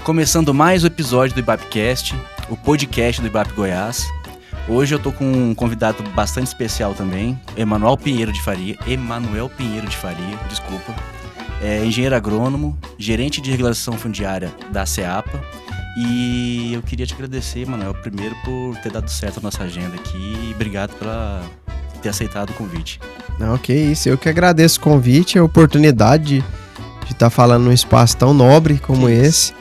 Começando mais um episódio do IBAPcast, o podcast do IBAP Goiás. Hoje eu tô com um convidado bastante especial também, Emanuel Pinheiro de Faria, é engenheiro agrônomo, gerente de regulação fundiária da CEAPA. E eu queria te agradecer, Emanuel, primeiro por ter dado certo a nossa agenda aqui e obrigado por ter aceitado o convite. Não, que isso, eu que agradeço o convite, a oportunidade de estar falando num espaço tão nobre como esse,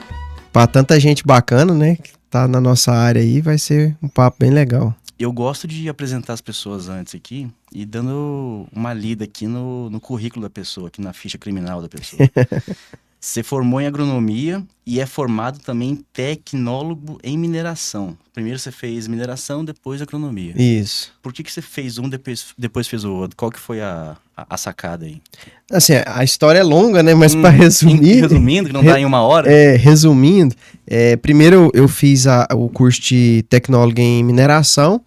para tanta gente bacana, né, que tá na nossa área aí, vai ser um papo bem legal. Eu gosto de apresentar as pessoas antes aqui e dando uma lida aqui no currículo da pessoa, aqui na ficha criminal da pessoa. Você formou em agronomia e é formado também em tecnólogo em mineração. Primeiro você fez mineração, depois agronomia. Isso. Por que você fez um, depois fez o outro? Qual que foi a sacada aí? Assim, a história é longa, né? Mas para resumir... Resumindo, que não dá em uma hora. Resumindo, primeiro eu fiz o curso de tecnólogo em mineração.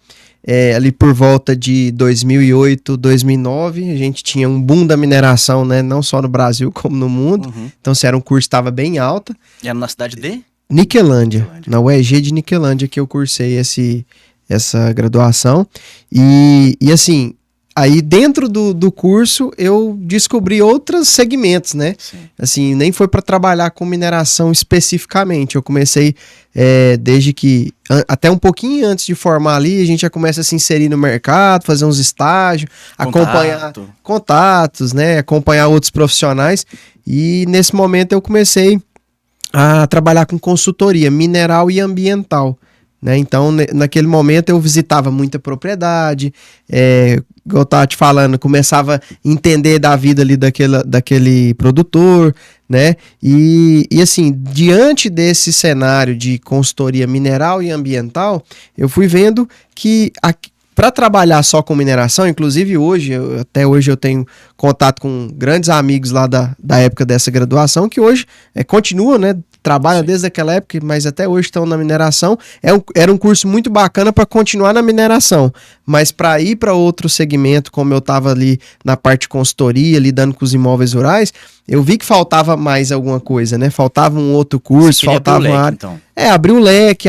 Ali por volta de 2008, 2009, a gente tinha um boom da mineração, né? Não só no Brasil, como no mundo. Uhum. Então, era um curso que estava bem alta. E era na cidade de? Niquelândia. Na UEG de Niquelândia que eu cursei essa graduação. E assim, aí dentro do curso eu descobri outros segmentos, né? Sim. Assim, nem foi para trabalhar com mineração especificamente. Eu comecei desde que, até um pouquinho antes de formar ali, a gente já começa a se inserir no mercado, fazer uns estágios, acompanhar contatos, né? Acompanhar outros profissionais. E nesse momento eu comecei a trabalhar com consultoria mineral e ambiental, né? Então, naquele momento eu visitava muita propriedade, igual eu tava te falando, começava a entender da vida ali daquele produtor, né? E assim, diante desse cenário de consultoria mineral e ambiental, eu fui vendo que para trabalhar só com mineração, inclusive até hoje eu tenho contato com grandes amigos lá da época dessa graduação, que hoje continuam, né? Trabalham desde aquela época, mas até hoje estão na mineração. Era um curso muito bacana para continuar na mineração, mas para ir para outro segmento, como eu estava ali na parte de consultoria, lidando com os imóveis rurais, eu vi que faltava mais alguma coisa, né? Faltava um outro curso, faltava uma área. Então. Abrir o leque,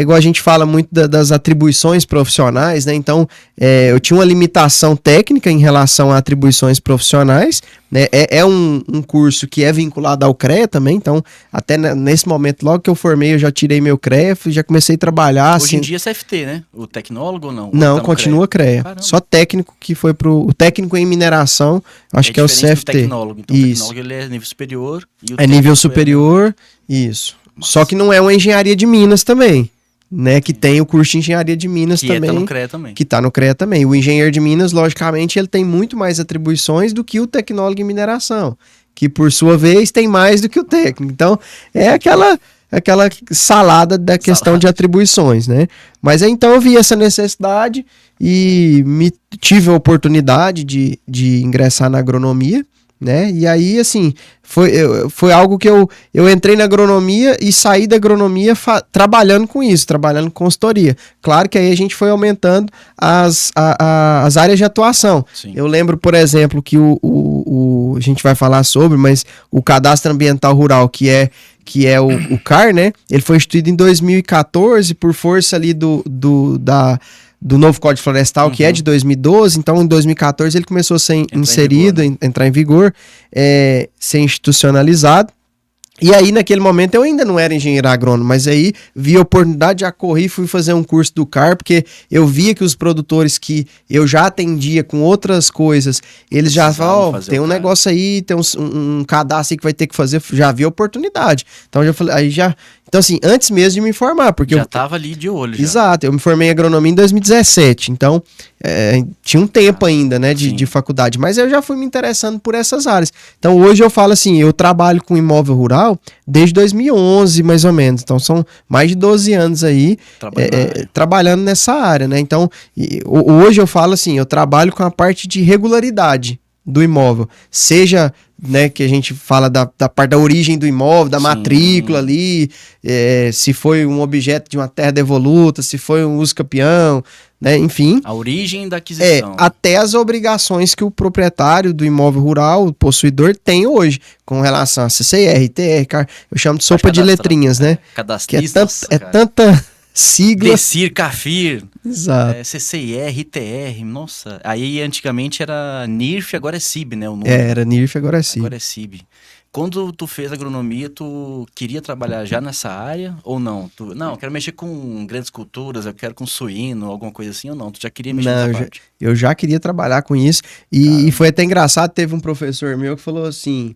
igual a gente fala muito das atribuições profissionais, né? Então, eu tinha uma limitação técnica em relação a atribuições profissionais, né? É um curso que é vinculado ao CREA também, então, até nesse momento, logo que eu formei, eu já tirei meu CREA, já comecei a trabalhar. Hoje em dia é CFT, né? O tecnólogo ou não? Não, continua CREA. Só técnico que foi o técnico em mineração, acho que é o CFT. Tecnólogo. Então, isso. O tecnólogo ele é nível superior. E o nível superior, isso. Mas... Só que não é uma engenharia de Minas também, né? Que tem o curso de engenharia de Minas também. Que tá no CREA também. Que tá no CREA também. O engenheiro de Minas, logicamente, ele tem muito mais atribuições do que o tecnólogo em mineração, que por sua vez tem mais do que o técnico. Então, é aquela salada da questão de atribuições, né? Mas então eu vi essa necessidade e tive a oportunidade de ingressar na agronomia, né? E aí, assim, foi algo que eu entrei na agronomia e saí da agronomia trabalhando com isso, trabalhando com consultoria. Claro que aí a gente foi aumentando as áreas de atuação. Sim. Eu lembro, por exemplo, que a gente vai falar sobre, mas o Cadastro Ambiental Rural, que é o CAR, né? Ele foi instituído em 2014 por força ali do novo Código Florestal, que é de 2012, então em 2014 ele começou a ser inserido, entrar em vigor, ser institucionalizado. E aí, naquele momento, eu ainda não era engenheiro agrônomo, mas aí vi a oportunidade, já corri, fui fazer um curso do CAR, porque eu via que os produtores que eu já atendia com outras coisas, eles já falavam, tem um negócio aí, tem um cadastro aí que vai ter que fazer, já vi a oportunidade. Então, já falei, então, assim, antes mesmo de me formar, porque já estava ali de olho. Já. Exato, eu me formei em agronomia em 2017, então tinha um tempo ainda, né, de faculdade, mas eu já fui me interessando por essas áreas. Então, hoje eu falo assim, eu trabalho com imóvel rural desde 2011, mais ou menos, então são mais de 12 anos aí trabalhando nessa área, né, então hoje eu falo assim, eu trabalho com a parte de regularidade do imóvel, seja né, que a gente fala da parte da origem do imóvel, da matrícula ali, se foi um objeto de uma terra devoluta, se foi um uso capião, né, enfim. A origem da aquisição. Até as obrigações que o proprietário do imóvel rural, o possuidor, tem hoje, com relação a CCR, ITR, eu chamo de sopa de letrinhas, né? Cadastrista. Que é tanta sigla. DECIR, CAFIR, Exato. CCIR, ITR, nossa. Aí antigamente era NIRF, agora é CIB, né? O nome. Era NIRF, agora é CIB. Agora é CIB. Quando tu fez agronomia, tu queria trabalhar já nessa área ou não? Não, eu quero mexer com grandes culturas, eu quero com suíno, alguma coisa assim ou não? Tu já queria mexer nessa parte? Eu já queria trabalhar com isso. E foi até engraçado, teve um professor meu que falou assim...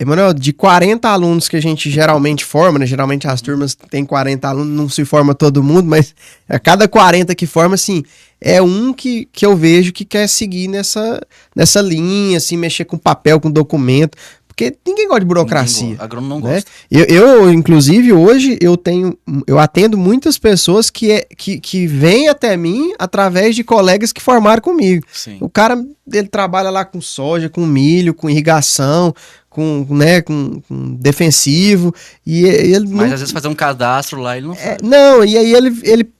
Emanuel, de 40 alunos que a gente geralmente forma, né? Geralmente as turmas têm 40 alunos, não se forma todo mundo, mas a cada 40 que forma, assim, é um que eu vejo que quer seguir nessa linha, assim, mexer com papel, com documento, porque ninguém gosta de burocracia. Agrônomo não né? gosta. Eu, inclusive, hoje eu atendo muitas pessoas que vêm até mim através de colegas que formaram comigo. Sim. O cara, ele trabalha lá com soja, com milho, com irrigação, com defensivo, e ele mas às vezes fazer um cadastro lá ele não faz. Não, e aí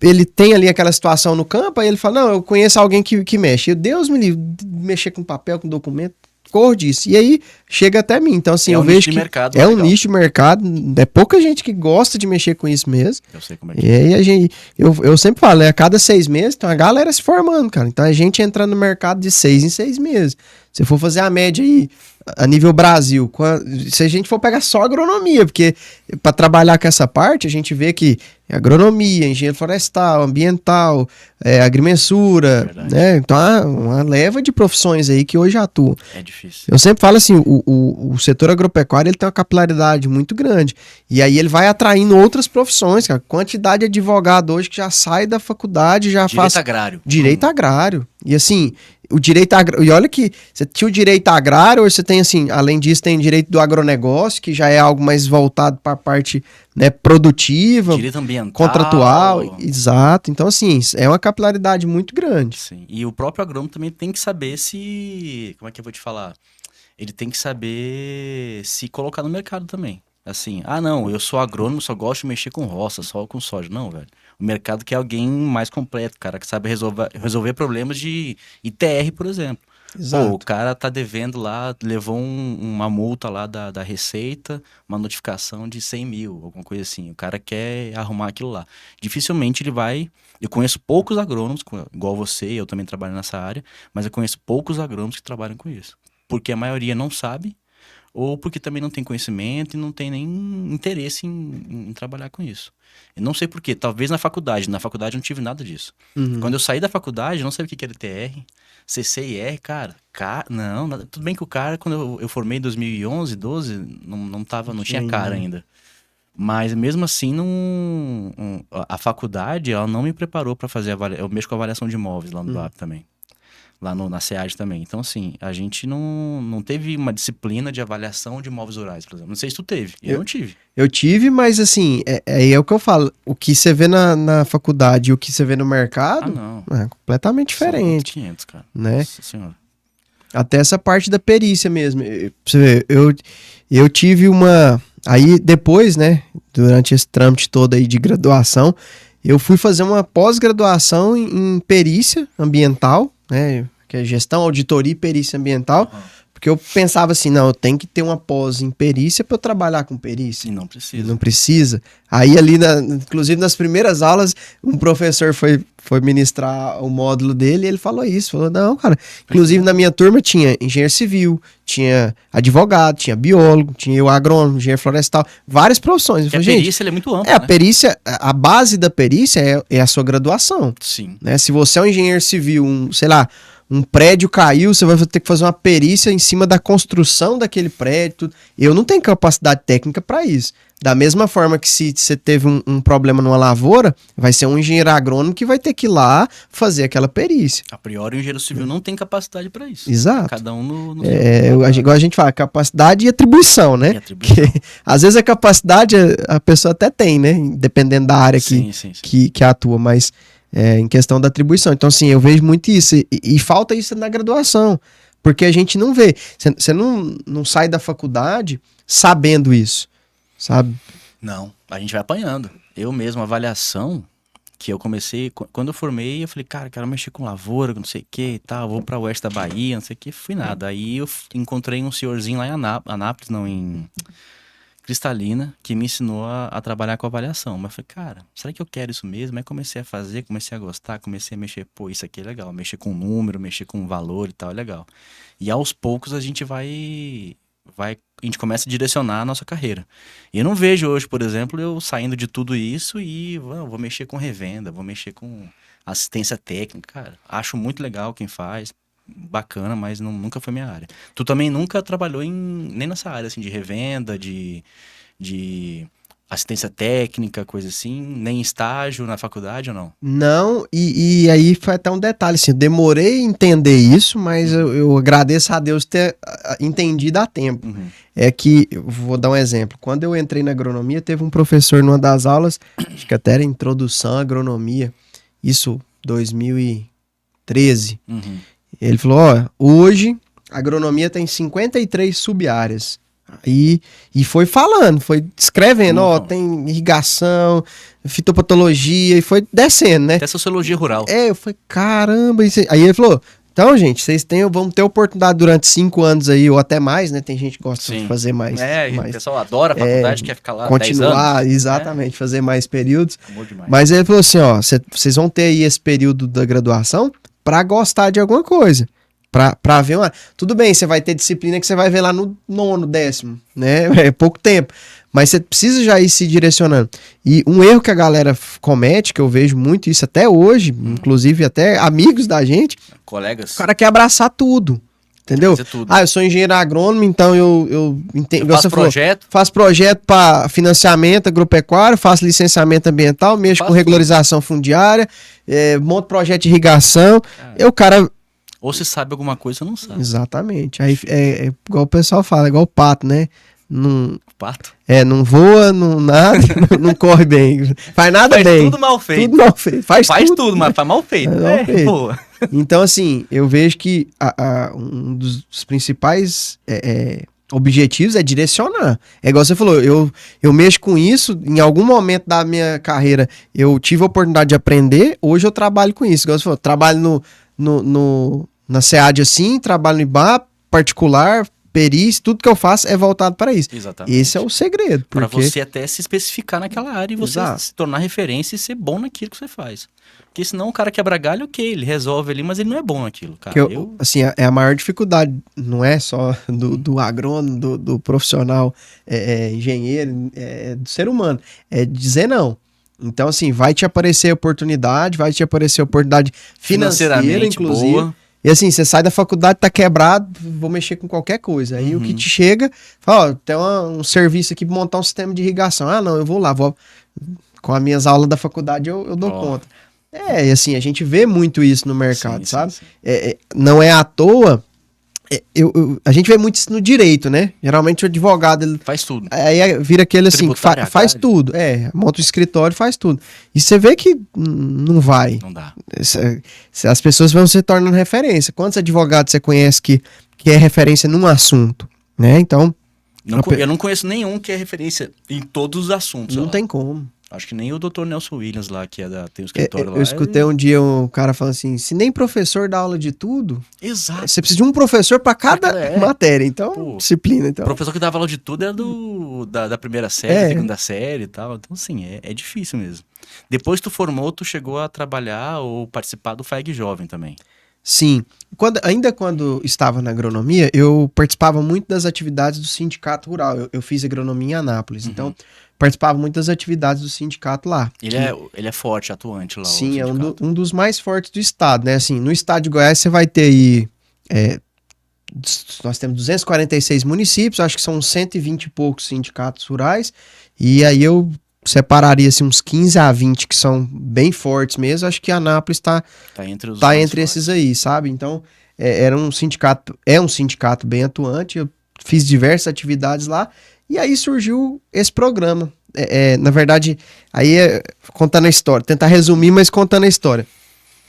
ele tem ali aquela situação no campo, aí ele fala, não, eu conheço alguém que mexe. Deus me livre, mexer com papel, com documento, cor disso. E aí chega até mim. Então, assim, eu vejo que é um nicho de mercado, é pouca gente que gosta de mexer com isso mesmo. Eu sei como é que E aí eu sempre falo, a cada 6 meses tem uma galera se formando, cara. Então a gente entrando no mercado de 6 em 6 meses. Se for fazer a média aí, a nível Brasil, se a gente for pegar só agronomia, porque para trabalhar com essa parte, a gente vê que agronomia, engenheiro florestal, ambiental, agrimensura, né? Então há uma leva de profissões aí que hoje atuam. É difícil. Eu sempre falo assim, o setor agropecuário ele tem uma capilaridade muito grande, e aí ele vai atraindo outras profissões, cara. Quantidade de advogado hoje que já sai da faculdade, já faz... Direito agrário. E assim... O direito agrário, e olha que você tinha o direito agrário, hoje você tem assim, além disso tem o direito do agronegócio, que já é algo mais voltado para a parte, né, produtiva, direito ambiental, contratual, exato. Então assim, é uma capilaridade muito grande. Sim. E o próprio agrônomo também tem que saber como é que eu vou te falar? Ele tem que saber se colocar no mercado também. Assim, não, eu sou agrônomo, só gosto de mexer com roça, só com soja. Não, velho. O mercado quer alguém mais completo, cara, que sabe resolver problemas de ITR, por exemplo. Exato. O cara tá devendo lá, levou uma multa lá da Receita, uma notificação de 100 mil, alguma coisa assim. O cara quer arrumar aquilo lá. Dificilmente ele vai... Eu conheço poucos agrônomos, igual você, eu também trabalho nessa área, mas eu conheço poucos agrônomos que trabalham com isso. Porque a maioria não sabe, ou porque também não tem conhecimento e não tem nem interesse em trabalhar com isso. Eu não sei porquê, talvez na faculdade eu não tive nada disso. Quando eu saí da faculdade, eu não sabia o que era ITR, CCIR, cara, não, tudo bem que o cara, quando eu formei em 2011, 12, não tinha cara ainda. Mas mesmo assim, a faculdade, ela não me preparou para fazer eu mexo com avaliação de imóveis lá no BAP também. Lá na SEAD também. Então, assim, a gente não teve uma disciplina de avaliação de imóveis rurais, por exemplo. Não sei se tu teve. Eu não tive. Eu tive, mas assim, é o que eu falo. O que você vê na faculdade e o que você vê no mercado é completamente diferente. São 500, cara. Né? Nossa senhora. Até essa parte da perícia mesmo. Você vê, eu tive uma... Aí depois, né, durante esse trâmite todo aí de graduação, eu fui fazer uma pós-graduação em perícia ambiental, né, que é gestão, auditoria e perícia ambiental, porque eu pensava assim, não, eu tenho que ter uma pós em perícia para eu trabalhar com perícia. E não precisa. Não precisa. Aí ali, inclusive nas primeiras aulas, um professor foi ministrar o módulo dele e ele falou isso, falou, não, cara, inclusive na minha turma tinha engenheiro civil, tinha advogado, tinha biólogo, tinha o agrônomo, engenheiro florestal, várias profissões. A perícia é muito ampla, a perícia, a base da perícia é a sua graduação. Sim. Né? Se você é um engenheiro civil, sei lá, um prédio caiu, você vai ter que fazer uma perícia em cima da construção daquele prédio. Tudo. Eu não tenho capacidade técnica para isso. Da mesma forma que se você teve um problema numa lavoura, vai ser um engenheiro agrônomo que vai ter que ir lá fazer aquela perícia. A priori, o engenheiro civil não tem capacidade para isso. Exato. Cada um no igual a gente fala, capacidade e atribuição, né? Que, às vezes a capacidade a pessoa até tem, né? Dependendo da área que atua, mas... em questão da atribuição. Então, assim, eu vejo muito isso. E falta isso na graduação. Porque a gente não vê. Você não sai da faculdade sabendo isso, sabe? Não, a gente vai apanhando. Eu mesmo, avaliação, que eu comecei, quando eu formei, eu falei, cara, quero mexer com lavoura, não sei o que e tal, vou pra oeste da Bahia, não sei o que, fui nada. Aí eu encontrei um senhorzinho lá em Anápolis, não, em Cristalina, que me ensinou a trabalhar com avaliação. Mas eu falei, cara, será que eu quero isso mesmo? Aí comecei a fazer, comecei a gostar, comecei a mexer, pô, isso aqui é legal, mexer com número, mexer com valor e tal, é legal. E aos poucos a gente a gente começa a direcionar a nossa carreira. E eu não vejo hoje, por exemplo, eu saindo de tudo isso e vou mexer com revenda, vou mexer com assistência técnica, cara. Acho muito legal quem faz, bacana, mas nunca foi minha área. Tu também nunca trabalhou nem nessa área, assim, de revenda, de assistência técnica, coisa assim, nem estágio na faculdade ou não? Não, e aí foi até um detalhe, assim, eu demorei a entender isso, mas eu agradeço a Deus ter entendido a tempo. Uhum. É que, eu vou dar um exemplo, quando eu entrei na agronomia, teve um professor numa das aulas, acho que até era introdução à agronomia, isso 2013, ele falou, ó, hoje a agronomia tem 53 sub-áreas. E foi falando, foi descrevendo, ó, tem irrigação, fitopatologia, e foi descendo, né? Até sociologia rural. Eu falei, caramba, isso aí. Aí ele falou, então, gente, vão ter oportunidade durante 5 anos aí, ou até mais, né? Tem gente que gosta de fazer mais. O pessoal adora a faculdade, quer ficar lá continuar, 10 anos. Exatamente, fazer mais períodos. Amor demais. Mas ele falou assim, ó, vocês vão ter aí esse período da graduação pra gostar de alguma coisa. Pra ver uma... Tudo bem, você vai ter disciplina que você vai ver lá no 9º, 10º, né? É pouco tempo. Mas você precisa já ir se direcionando. E um erro que a galera comete, que eu vejo muito isso até hoje, inclusive até amigos da gente, colegas, o cara quer abraçar tudo. Entendeu? Tudo. Eu sou engenheiro agrônomo, então eu entendo. Faço projeto para financiamento agropecuário, faço licenciamento ambiental, mexo com regularização fundiária, monto projeto de irrigação. O cara. Ou se sabe alguma coisa ou não sabe. Exatamente. Aí é igual o pessoal fala, igual o pato, né? Pato? Não voa, não nada, não corre bem. Faz nada bem. Faz tudo mal feito. Tudo mal feito. Faz tudo, mas faz mal feito. Mal feito. Boa. Então, assim, eu vejo que um dos principais objetivos é direcionar. É igual você falou, eu mexo com isso, em algum momento da minha carreira eu tive a oportunidade de aprender, hoje eu trabalho com isso. Igual você falou, trabalho na SEAD assim, trabalho no IBA, particular, perícia, tudo que eu faço é voltado para isso. Exatamente. Esse é o segredo. Para você até se especificar naquela área e você se tornar referência e ser bom naquilo que você faz. Porque senão o cara quebra galho, ok, ele resolve ali, mas ele não é bom naquilo, cara. Assim, é a maior dificuldade, não é só do agrônomo, do profissional engenheiro, do ser humano, é dizer não. Então, assim, vai te aparecer oportunidade financeira, inclusive. Boa. E assim, você sai da faculdade, tá quebrado, vou mexer com qualquer coisa. Aí o que te chega, fala, ó, tem um serviço aqui pra montar um sistema de irrigação. Não, eu vou lá, com as minhas aulas da faculdade eu dou conta. E assim, a gente vê muito isso no mercado, sabe? Sim. Não é à toa, a gente vê muito isso no direito, né? Geralmente o advogado, ele faz tudo. Aí vira aquele assim, faz tudo. Monta o escritório, faz tudo. E você vê que não vai. Não dá. As pessoas vão se tornando referência. Quantos advogados você conhece que é referência num assunto, né? Então... Eu não conheço nenhum que é referência em todos os assuntos. Não tem como. Acho que nem o Dr. Nelson Williams lá, que tem o escritório lá. Eu escutei um dia um cara falando assim, se nem professor dá aula de tudo... Exato. Você precisa de um professor para cada matéria, então, disciplina. Então. O professor que dava aula de tudo era da primeira série, segunda série e tal. Então, assim, é difícil mesmo. Depois que tu formou, tu chegou a trabalhar ou participar do FAEG Jovem também. Sim. Ainda quando estava na agronomia, eu participava muito das atividades do sindicato rural. Eu fiz agronomia em Anápolis, então participava muito das atividades do sindicato lá. Ele é forte, atuante lá. Sim, é um dos mais fortes do estado, né? Assim, no estado de Goiás você vai ter aí... nós temos 246 municípios, acho que são 120 e poucos sindicatos rurais, e aí eu separaria assim, uns 15 a 20 que são bem fortes mesmo. Acho que Anápolis tá entre esses aí, sabe? Então, é um sindicato bem atuante. Eu fiz diversas atividades lá e aí surgiu esse programa. Na verdade, aí contando a história, tentar resumir, mas contando a história.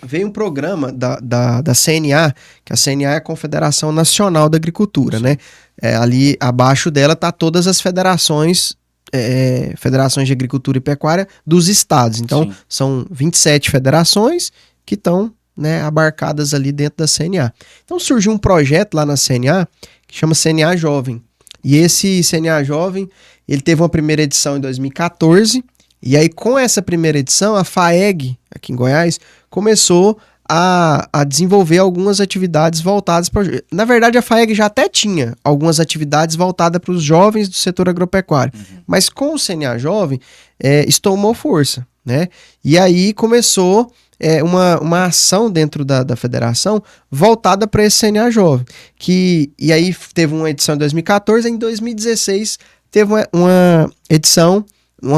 veio um programa da CNA, que a CNA é a Confederação Nacional da Agricultura, né? Ali abaixo dela tá todas as federações de agricultura e pecuária dos estados. Então, Sim. são 27 federações que estão, né, abarcadas ali dentro da CNA. Então, surgiu um projeto lá na CNA que chama CNA Jovem. E esse CNA Jovem, ele teve uma primeira edição em 2014, e aí com essa primeira edição, a FAEG, aqui em Goiás, começou a desenvolver algumas atividades voltadas para... Na verdade, a FAEG já até tinha algumas atividades voltadas para os jovens do setor agropecuário, mas com o CNA Jovem, isso tomou força, né? E aí começou uma ação dentro da federação voltada para esse CNA Jovem, e aí teve uma edição em 2014, em 2016 teve uma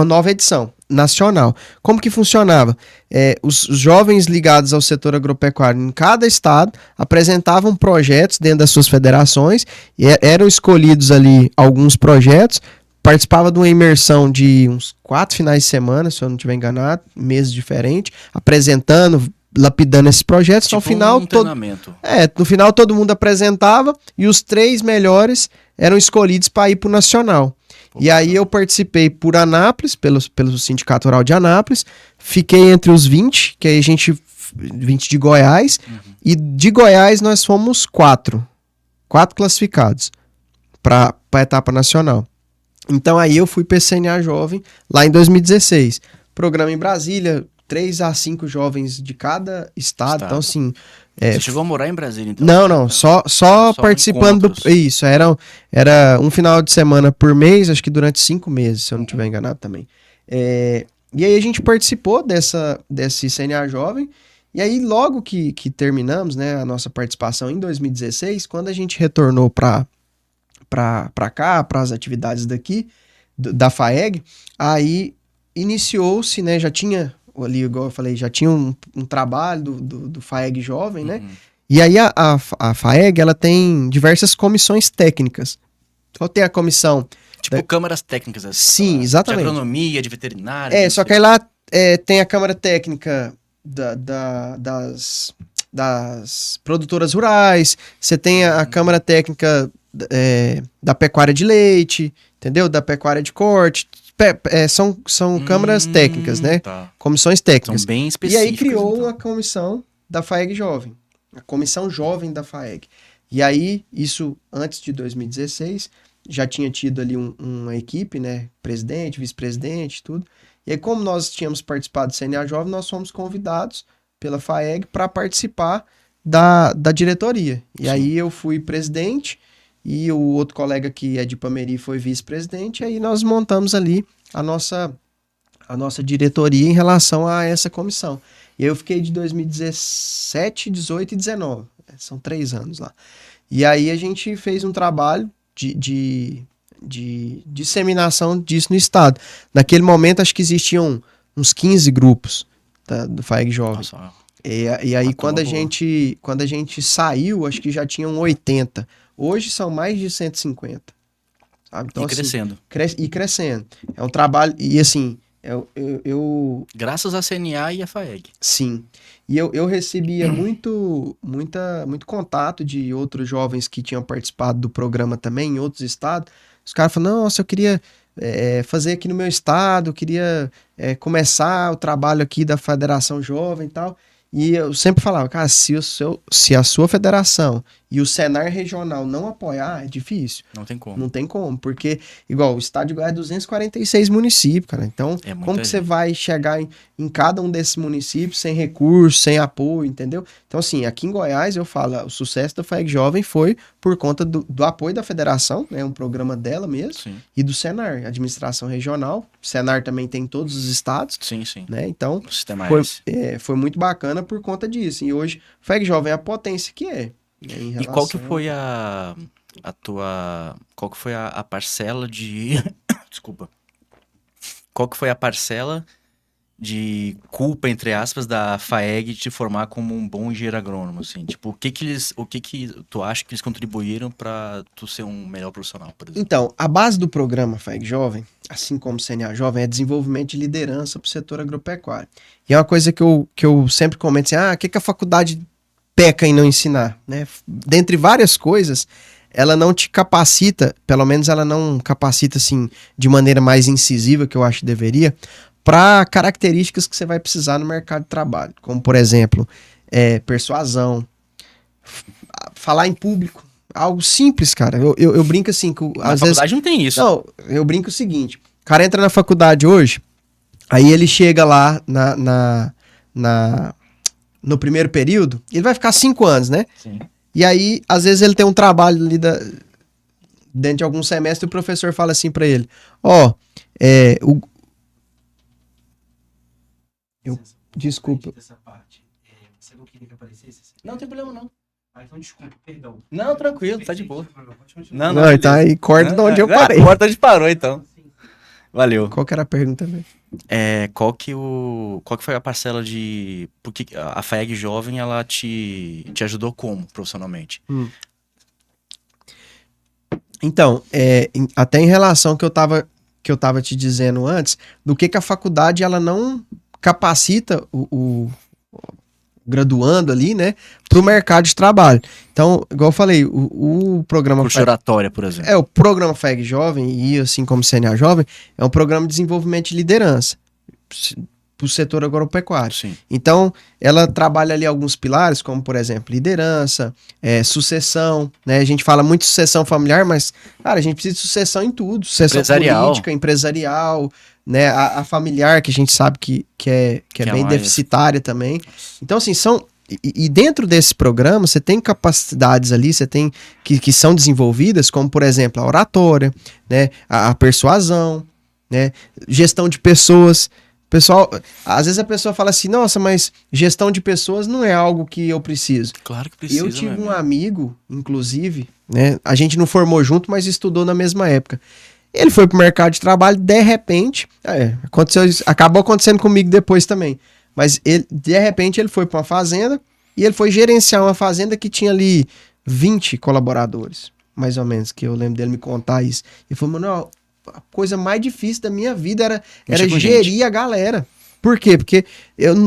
nova edição nacional. Como que funcionava? Os jovens ligados ao setor agropecuário em cada estado apresentavam projetos dentro das suas federações, e eram escolhidos ali alguns projetos, participava de uma imersão de uns 4 finais de semana, se eu não estiver enganado, meses diferentes, apresentando, lapidando esses projetos. Tipo no final, treinamento. no final todo mundo apresentava e os 3 melhores eram escolhidos para ir para o nacional. E aí eu participei por Anápolis, pelo Sindicato Rural de Anápolis, fiquei entre os 20, que aí 20 de Goiás, e de Goiás nós fomos 4 classificados para a etapa nacional. Então aí eu fui para esse CNA Jovem lá em 2016. Programa em Brasília, 3 a 5 jovens de cada estado. Então assim... Você chegou a morar em Brasília, então? Não, só participando do... Isso, era um final de semana por mês, acho que durante 5 meses, se eu não estiver enganado também. E aí a gente participou desse CNA Jovem, e aí logo que terminamos, né, a nossa participação em 2016, quando a gente retornou para cá, para as atividades daqui, da FAEG, aí iniciou-se, né, já tinha... ali, igual eu falei, já tinha um trabalho do FAEG Jovem, né? E aí a FAEG, ela tem diversas comissões técnicas. Então tem a comissão... Tipo câmaras técnicas. Sim, exatamente. De agronomia, de veterinária. Só que aí lá tem a câmara técnica das produtoras rurais, você tem a câmara técnica da pecuária de leite, entendeu? Da pecuária de corte... são câmaras técnicas, né? Tá. Comissões técnicas. São bem específicas. E aí criou então uma comissão da FAEG Jovem. A comissão jovem da FAEG. E aí, isso antes de 2016, já tinha tido ali uma equipe, né? Presidente, vice-presidente, tudo. E aí, como nós tínhamos participado do CNA Jovem, nós fomos convidados pela FAEG para participar da diretoria. E aí eu fui presidente... E o outro colega que é de Ipameri foi vice-presidente, e aí nós montamos ali a nossa diretoria em relação a essa comissão. E aí eu fiquei de 2017, 18 e 19, são 3 anos lá. E aí a gente fez um trabalho de disseminação disso no estado. Naquele momento acho que existiam uns 15 grupos do FAEG Jovem. Nossa, e aí quando a gente saiu, acho que já tinham 80. Hoje são mais de 150. Sabe? Então, e crescendo. E crescendo. É um trabalho... E assim, Graças à CNA e à FAEG. Sim. E eu recebia muito contato de outros jovens que tinham participado do programa também, em outros estados. Os caras falam, nossa, eu queria fazer aqui no meu estado, eu queria começar o trabalho aqui da Federação Jovem e tal. E eu sempre falava, cara, se a sua federação e o Senar regional não apoiar, é difícil. Não tem como. Não tem como, porque, igual, o estado de Goiás é 246 municípios, cara. Então, como que você vai chegar em cada um desses municípios sem recurso, sem apoio, entendeu? Então, assim, aqui em Goiás, eu falo, o sucesso da FAEG Jovem foi por conta do apoio da federação, né, um programa dela mesmo, Sim. E do Senar, administração regional. O Senar também tem em todos os estados. Sim, sim. Né? Então, foi muito bacana por conta disso. E hoje, o FAEG Jovem é a potência que é. E qual que foi qual que foi a parcela de... Desculpa. Qual que foi a parcela de culpa, entre aspas, da FAEG de te formar como um bom engenheiro agrônomo, assim? Tipo, o que que tu acha que eles contribuíram para tu ser um melhor profissional, por exemplo? Então, a base do programa FAEG Jovem, assim como o CNA Jovem, é desenvolvimento de liderança para o setor agropecuário. E é uma coisa que eu sempre comento assim, o que a faculdade peca em não ensinar, né? Dentre várias coisas, ela não te capacita, pelo menos ela não capacita assim de maneira mais incisiva, que eu acho que deveria, para características que você vai precisar no mercado de trabalho, como por exemplo, persuasão, falar em público, algo simples, cara. Eu brinco assim, que Na faculdade não tem isso. Não, eu brinco o seguinte, o cara entra na faculdade hoje, aí ele chega lá no primeiro período, ele vai ficar 5 anos, né? Sim. E aí, às vezes, ele tem um trabalho ali dentro de algum semestre e o professor fala assim pra ele, desculpa. Não tem problema, não. Então, desculpa, perdão. Não, tranquilo, tá de boa. Não, então aí corta de onde eu parei. Corta onde parou, então. Valeu. Qual que era a pergunta mesmo? Qual que foi a parcela de... Porque a FAEG Jovem, ela te ajudou como, profissionalmente? Então, até em relação que eu tava te dizendo antes, do que a faculdade, ela não capacita o graduando ali, né, para o mercado de trabalho. Então, igual eu falei, o programa... Curso de oratória, por exemplo. O programa FAEG Jovem, e assim como o CNA Jovem, é um programa de desenvolvimento de liderança para o setor agropecuário. Sim. Então, ela trabalha ali alguns pilares, como, por exemplo, liderança, sucessão, né? A gente fala muito de sucessão familiar, mas, cara, a gente precisa de sucessão em tudo. Sucessão política, empresarial, né? A familiar, que a gente sabe que é bem deficitária também. Então, assim, E dentro desse programa, você tem capacidades ali, você tem que são desenvolvidas, como, por exemplo, a oratória, né? A persuasão, né? Gestão de pessoas. Pessoal, às vezes a pessoa fala assim, nossa, mas gestão de pessoas não é algo que eu preciso. Claro que precisa. Eu tive um amigo, inclusive, né? A gente não formou junto, mas estudou na mesma época. Ele foi pro mercado de trabalho, de repente, acabou acontecendo comigo depois também. Mas de repente ele foi para uma fazenda e ele foi gerenciar uma fazenda que tinha ali 20 colaboradores, mais ou menos, que eu lembro dele me contar isso. E falou, Manuel, a coisa mais difícil da minha vida era gerir a galera. Por quê? Porque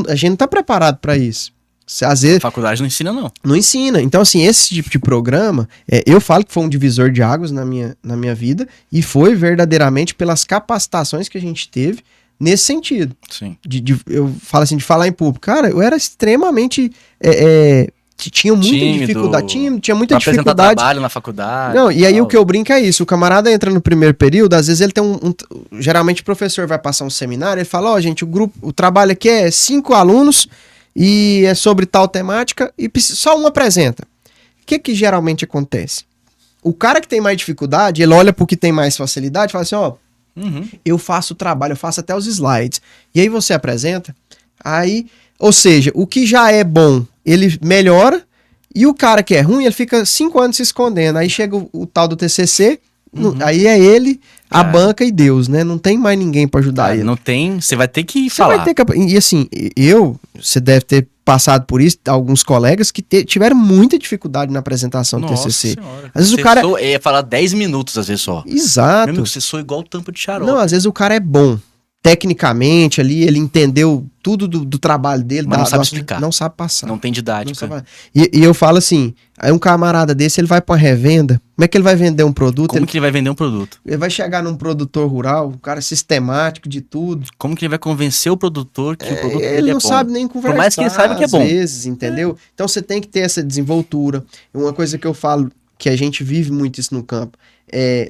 a gente não tá preparado para isso. Às vezes, a faculdade não ensina, não. Não ensina. Então, assim, esse tipo de programa, eu falo que foi um divisor de águas na minha vida e foi verdadeiramente pelas capacitações que a gente teve nesse sentido. Sim. Eu falo assim, de falar em público. Cara, eu era extremamente... tinha muita dificuldade. Tinha muita dificuldade. Trabalho na faculdade. Não, e aí o que eu brinco é isso. O camarada entra no primeiro período, às vezes ele tem geralmente o professor vai passar um seminário, ele fala, gente, o trabalho aqui é 5 alunos e é sobre tal temática e só um apresenta. O que geralmente acontece? O cara que tem mais dificuldade, ele olha pro que tem mais facilidade e fala assim, eu faço o trabalho, eu faço até os slides. E aí você apresenta, ou seja, o que já é bom, ele melhora, e o cara que é ruim, ele fica 5 anos se escondendo. Aí chega o tal do TCC, aí é ele, a banca e Deus, né? Não tem mais ninguém pra ajudar ele. Não tem, você vai ter que falar. E assim, você deve ter passado por isso, alguns colegas que tiveram muita dificuldade na apresentação do TCC. Senhora. Às vezes o cara... ia falar 10 minutos, às vezes só. Exato. Mesmo que você soa igual tampa de xarope. Não, às vezes o cara é bom. Tecnicamente ali, ele entendeu tudo do trabalho dele. Mas não sabe explicar. Não sabe passar. Não tem didática. E eu falo assim, aí um camarada desse, ele vai pra uma revenda, como é que ele vai vender um produto? Como que ele vai vender um produto? Ele vai chegar num produtor rural, um cara sistemático de tudo. Como que ele vai convencer o produtor que o produto dele é bom? Ele não sabe nem conversar. Por mais que ele saiba que é bom. Às vezes, entendeu? Então você tem que ter essa desenvoltura. Uma coisa que eu falo, que a gente vive muito isso no campo,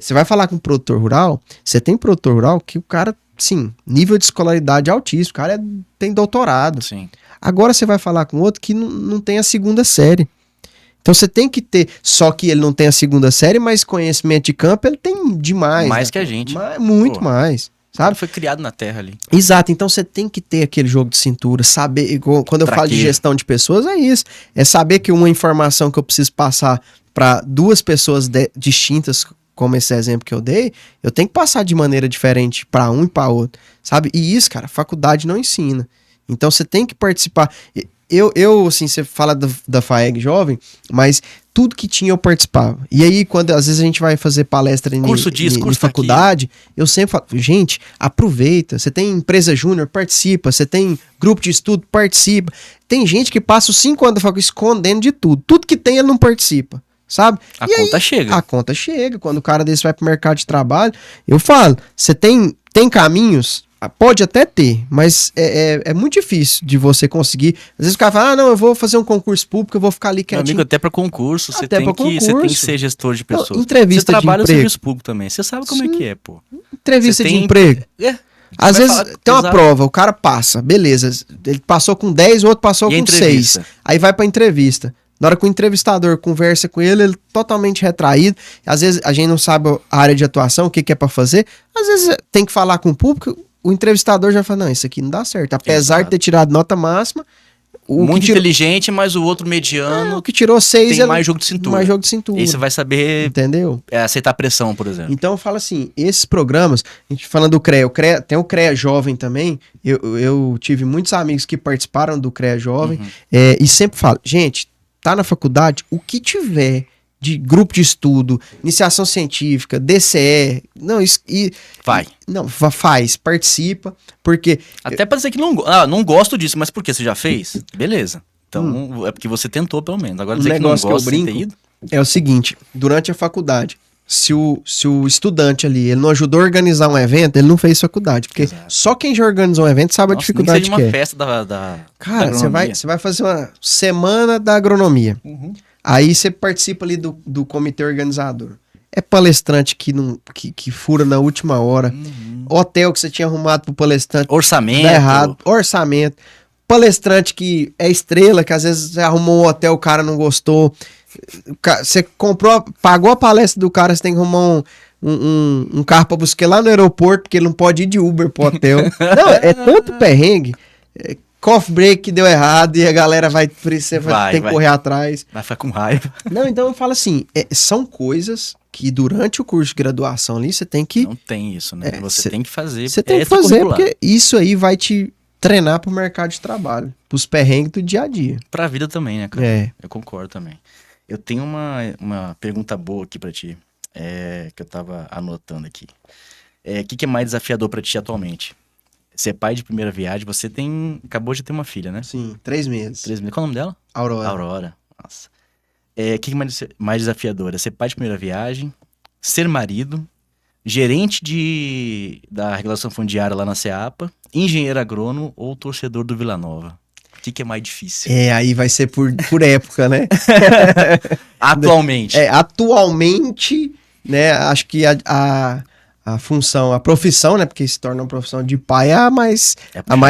você vai falar com um produtor rural, você tem produtor rural que o cara... Sim, nível de escolaridade altíssimo, o cara tem doutorado. Sim. Agora você vai falar com outro que não tem a 2ª série. Então você tem que ter, só que ele não tem a 2ª série, mas conhecimento de campo ele tem demais. Mais né? que a gente. Muito mais, sabe? Foi criado na terra ali. Exato, então você tem que ter aquele jogo de cintura, saber, quando eu falo de gestão de pessoas, é isso. É saber que uma informação que eu preciso passar para 2 pessoas distintas, como esse exemplo que eu dei, eu tenho que passar de maneira diferente para um e para outro, sabe? E isso, cara, a faculdade não ensina. Então você tem que participar. Assim, você fala da FAEG Jovem, mas tudo que tinha eu participava. E aí, quando às vezes a gente vai fazer palestra em faculdade, eu sempre falo, gente, aproveita. Você tem empresa júnior, participa. Você tem grupo de estudo, participa. Tem gente que passa os 5 anos da faculdade escondendo de tudo. Tudo que tem, ele não participa, sabe? A conta chega. A conta chega. Quando o cara desse vai pro mercado de trabalho, eu falo, você tem caminhos. Pode até ter, mas é muito difícil de você conseguir. Às vezes o cara fala, não, eu vou fazer um concurso público, eu vou ficar ali quietinho. Meu amigo, até para concurso, você tem que ser gestor de pessoas. Não, entrevista você trabalha de emprego. No serviço público também, você sabe como é que é, pô. Entrevista de emprego. Às vezes tem uma prova, o cara passa, beleza, ele passou com 10, o outro passou com 6. Aí vai pra entrevista. Na hora que o entrevistador conversa com ele, ele totalmente retraído. Às vezes a gente não sabe a área de atuação, o que é pra fazer. Às vezes tem que falar com o público, o entrevistador já fala, não, isso aqui não dá certo. Apesar de ter tirado nota máxima... Muito inteligente, mas o outro mediano... o que tirou 6... Tem mais jogo de cintura. Mais jogo de cintura. E você vai saber... Entendeu? Aceitar pressão, por exemplo. Então eu falo assim, esses programas... A gente falando do CREA, tem o CREA Jovem também. Eu tive muitos amigos que participaram do CREA Jovem. E sempre falo, gente, tá na faculdade, o que tiver... de grupo de estudo, iniciação científica, DCE, participa, porque... Até pra dizer que não gosto disso, mas por que você já fez? Beleza. Então, é porque você tentou pelo menos. Agora dizer que não gosta sem ter ido... É o seguinte, durante a faculdade, se o estudante ali, ele não ajudou a organizar um evento, ele não fez faculdade, porque só quem já organizou um evento sabe a dificuldade que é. Uma festa da Cara, você vai fazer uma semana da agronomia. Aí você participa ali do comitê organizador. É palestrante que fura na última hora. Hotel que você tinha arrumado pro palestrante. Orçamento. Dá errado. Orçamento. Palestrante que é estrela, que às vezes você arrumou um hotel, o cara não gostou. Você pagou a palestra do cara, você tem que arrumar um carro pra buscar lá no aeroporto, porque ele não pode ir de Uber pro hotel. Não, é tanto perrengue. Coffee break que deu errado e a galera vai ter que correr atrás. Vai ficar com raiva. Não, então eu falo assim, são coisas que durante o curso de graduação ali você tem que... Não tem isso, né? Você tem que fazer. Você tem que fazer, porque isso aí vai te treinar pro mercado de trabalho, pros perrengues do dia a dia. Pra vida também, né, cara? Eu concordo também. Eu tenho uma pergunta boa aqui pra ti, que eu tava anotando aqui. O que é mais desafiador pra ti atualmente? Ser pai de primeira viagem, você acabou de ter uma filha, né? Sim, 3 meses. 3 meses. Qual é o nome dela? Aurora. Nossa. O que é mais desafiador? É ser pai de primeira viagem, ser marido, gerente da regulação fundiária lá na Ceapa, engenheiro agrônomo ou torcedor do Vila Nova? O que é mais difícil? Aí vai ser por época, né? Atualmente. Atualmente, né? Acho que a função, a profissão, né? Porque se torna uma profissão de pai, é a mais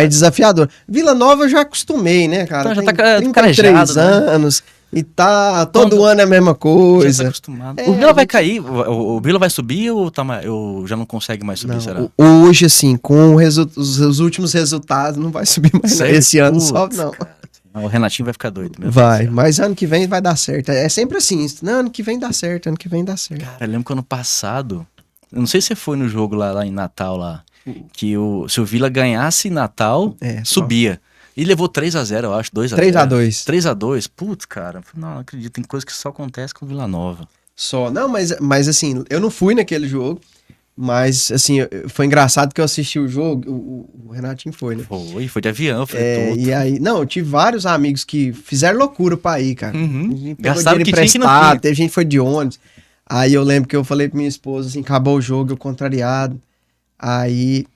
desafiadora. Vila Nova eu já acostumei, né, cara? Então já tem tá 33 anos, né? E tá todo ano é a mesma coisa. Já tá acostumado. O Vila vai cair? O Vila vai subir ou já não consegue mais subir, será? Hoje, assim, com os últimos resultados, não vai subir mais. Sério? Esse ano sobe, não. O Renatinho vai ficar doido. Mas ano que vem vai dar certo. É sempre assim. Não, ano que vem dá certo, ano que vem dá certo. Cara, eu lembro que ano passado... Eu não sei se você foi no jogo lá em Natal, que se o Vila ganhasse em Natal, subia. E levou 3-0, eu acho, 2-0. 3-2. 3-2, putz, cara, não acredito, tem coisa que só acontece com o Vila Nova. Não, mas assim, eu não fui naquele jogo, mas assim, foi engraçado que eu assisti o jogo, o Renatinho foi, né? Foi de avião, E aí, eu tive vários amigos que fizeram loucura pra ir, cara. Gastaram que tinha que não tinha. Teve gente que foi de ônibus. Aí eu lembro que eu falei pra minha esposa, assim, acabou o jogo, eu contrariado. Aí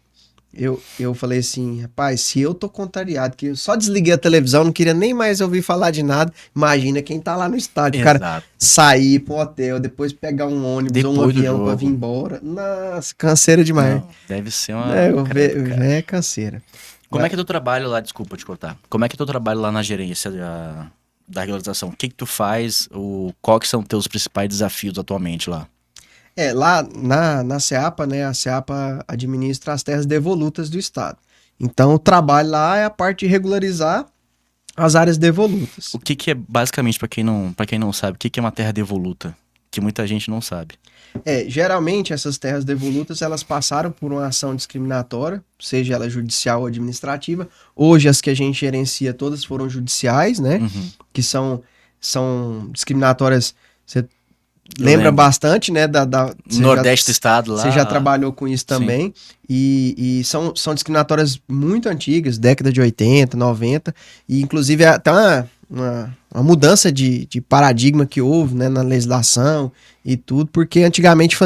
eu falei assim, rapaz, se eu tô contrariado, que eu só desliguei a televisão, não queria nem mais ouvir falar de nada, imagina quem tá lá no estádio. Exato. O cara sair pro hotel, depois pegar um ônibus ou um avião pra vir embora. Nossa, canseira demais. Não, deve ser uma... É canseira. Como é que é teu trabalho lá, desculpa te cortar, como é que é teu trabalho lá na gerência da regularização? O que tu faz? Qual que são teus principais desafios atualmente lá? Lá na Ceapa, né? A Ceapa administra as terras devolutas do estado. Então o trabalho lá é a parte de regularizar as áreas devolutas. O que é, basicamente, para quem não sabe, o que é uma terra devoluta? que muita gente não sabe. Geralmente essas terras devolutas, elas passaram por uma ação discriminatória, seja ela judicial ou administrativa. Hoje as que a gente gerencia todas foram judiciais, né? Que são discriminatórias. Você lembra bastante, né? Nordeste do estado lá. Você já trabalhou com isso também. E são discriminatórias muito antigas, década de 80, 90. E inclusive até uma mudança de paradigma que houve, né, na legislação e tudo, porque antigamente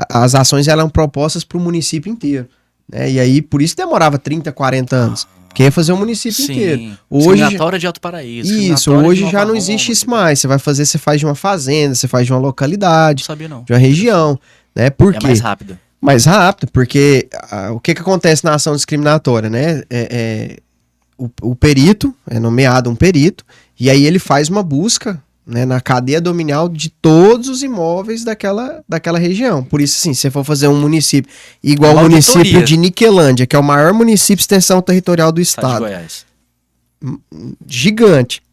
as ações eram propostas para o município inteiro, né, e aí por isso demorava 30, 40 anos, porque ia fazer o município inteiro. Hoje, discriminatória de Alto Paraíso. Isso, hoje já não existe isso mais, você faz de uma fazenda, você faz de uma localidade, não sabia não. De uma região, né, por quê? Mais rápido. Mais rápido, porque o que acontece na ação discriminatória, né, o perito, é nomeado um perito, e aí ele faz uma busca, né, na cadeia dominial de todos os imóveis daquela região. Por isso, assim, se você for fazer um município igual ao município de Niquelândia, que é o maior município de extensão territorial do estado. De Goiás. Gigante.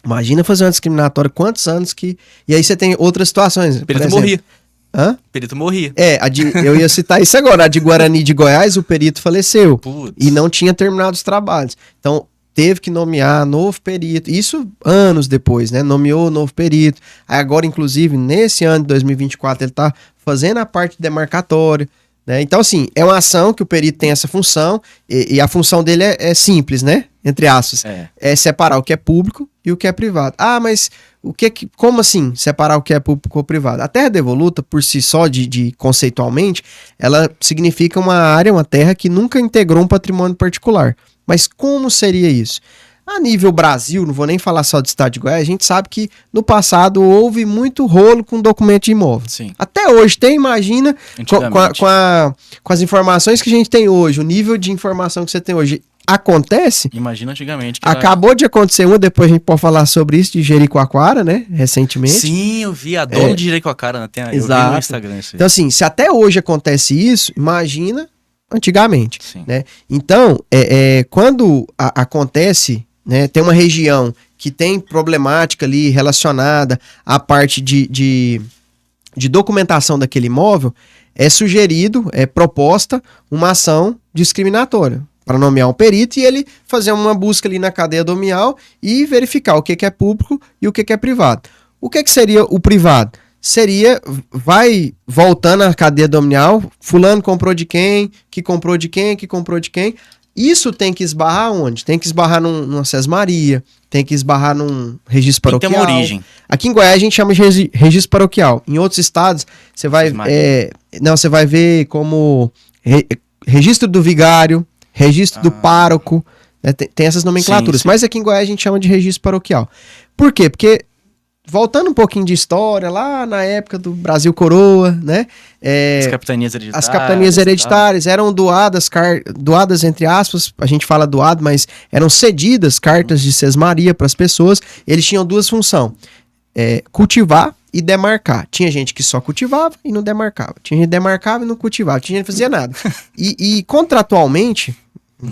Imagina fazer uma discriminatória, quantos anos que... E aí você tem outras situações. O perito morria. Hã? O perito morria. Eu ia citar isso agora. A de Guarani de Goiás, o perito faleceu. Putz. E não tinha terminado os trabalhos. Então, teve que nomear novo perito. Isso anos depois, né? Nomeou novo perito. Aí agora, inclusive, nesse ano de 2024, ele tá fazendo a parte demarcatória, né? Então, assim, é uma ação que o perito tem essa função. E a função dele é simples, né? Entre aspas. É separar o que é público e o que é privado. Ah, mas como assim separar o que é público ou privado? A terra devoluta, por si só, conceitualmente, ela significa uma terra que nunca integrou um patrimônio particular. Mas como seria isso? A nível Brasil, não vou nem falar só do estado de Goiás, a gente sabe que no passado houve muito rolo com documento de imóvel. Sim. Até hoje tem, imagina, com as informações que a gente tem hoje, o nível de informação que você tem hoje. Acontece. Imagina antigamente. Acabou de acontecer depois a gente pode falar sobre isso, de Jericoacoara, né? Recentemente. Sim, eu vi a dona de Jericoacoara, eu vi no Instagram isso aí. Então, assim, se até hoje acontece isso, imagina antigamente. Sim. Né? Então, quando acontece, né, tem uma região que tem problemática ali relacionada à parte de documentação daquele imóvel, é sugerido, é proposta uma ação discriminatória para nomear um perito e ele fazer uma busca ali na cadeia dominial e verificar o que é público e o que é privado. O que seria o privado? Vai voltando à cadeia dominial, fulano comprou de quem, que comprou de quem, que comprou de quem. Isso tem que esbarrar onde? Tem que esbarrar numa sesmaria, tem que esbarrar num registro paroquial. Tem que ter uma origem. Aqui em Goiás a gente chama de registro paroquial. Em outros estados, você vai ver como registro do vigário, registro do pároco, né? Tem essas nomenclaturas. Sim. Mas aqui em Goiás a gente chama de registro paroquial. Por quê? Porque, voltando um pouquinho de história, lá na época do Brasil Coroa, né? As capitanias hereditárias eram doadas entre aspas, a gente fala doado, mas eram cedidas cartas de sesmaria para as pessoas. Eles tinham duas funções, cultivar e demarcar. Tinha gente que só cultivava e não demarcava. Tinha gente que demarcava e não cultivava. Tinha gente que fazia nada. E contratualmente,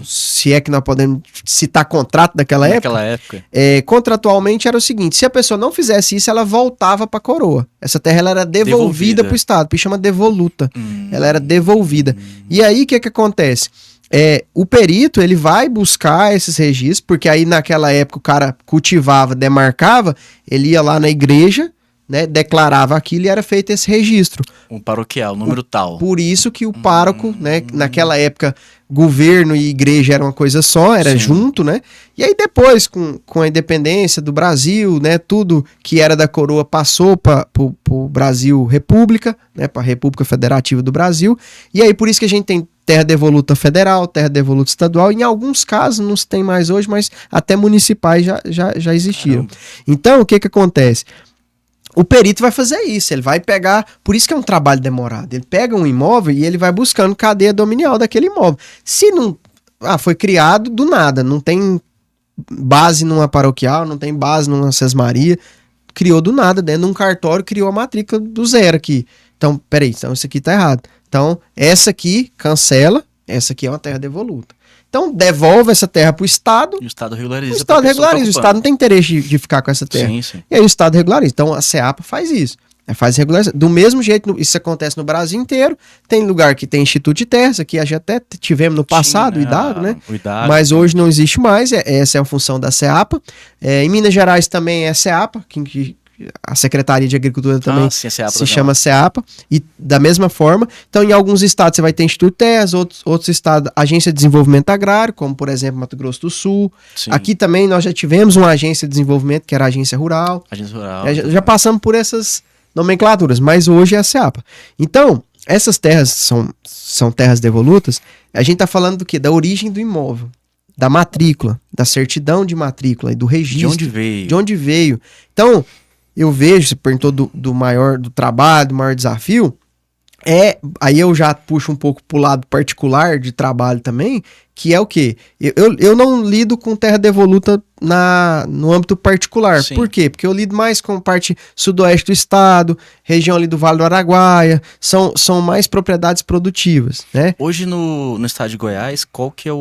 se é que nós podemos citar contrato daquela época. Contratualmente era o seguinte: se a pessoa não fizesse isso, ela voltava para a coroa. Essa terra ela era devolvida para o estado, por isso chama devoluta. Ela era devolvida. E aí o que acontece? O perito ele vai buscar esses registros, porque aí naquela época o cara cultivava, demarcava, ele ia lá na igreja, né, declarava aquilo e era feito esse registro. Um paroquial, número tal. Por isso que o pároco, né, naquela época, governo e igreja era uma coisa só, era junto, né? E aí depois, com a independência do Brasil, né, tudo que era da coroa passou para o Brasil República, né, para a República Federativa do Brasil. E aí por isso que a gente tem terra devoluta federal, terra devoluta estadual. Em alguns casos, não se tem mais hoje, mas até municipais já existiam. Caramba. Então, o que acontece? O perito vai fazer isso, ele vai pegar, por isso que é um trabalho demorado, ele pega um imóvel e ele vai buscando cadeia dominial daquele imóvel. Se não, foi criado do nada, não tem base numa paroquial, não tem base numa sesmaria, criou do nada, dentro de um cartório, criou a matrícula do zero aqui. Então, peraí, então isso aqui tá errado. Então, essa aqui cancela, essa aqui é uma terra devoluta. Então, devolve essa terra para o Estado. E o Estado regulariza. O Estado regulariza. O Estado não tem interesse de ficar com essa terra. Sim. E aí o Estado regulariza. Então, a SEAPA faz isso. Faz regularização. Do mesmo jeito, isso acontece no Brasil inteiro. Tem lugar que tem Instituto de Terras, aqui já até tivemos no passado, o IDAG, né? O IDAG, mas hoje não existe mais, essa é a função da SEAPA. Em Minas Gerais também é SEAPA, que a Secretaria de Agricultura também se chama SEAPA, e da mesma forma. Então, em alguns estados você vai ter Instituto de Terras, outros estados, Agência de Desenvolvimento Agrário, como por exemplo Mato Grosso do Sul. Sim. Aqui também nós já tivemos uma agência de desenvolvimento, que era a Agência Rural. Já passamos por essas nomenclaturas, mas hoje é a SEAPA. Então, essas terras são terras devolutas. A gente está falando do quê? Da origem do imóvel, da matrícula, da certidão de matrícula e do registro. De onde veio. Então, eu vejo, você perguntou do trabalho, do maior desafio, aí eu já puxo um pouco pro lado particular de trabalho também, que é o quê? Eu não lido com terra devoluta no âmbito particular. Sim. Por quê? Porque eu lido mais com parte sudoeste do estado, região ali do Vale do Araguaia, são mais propriedades produtivas, né? Hoje no estado de Goiás, qual que é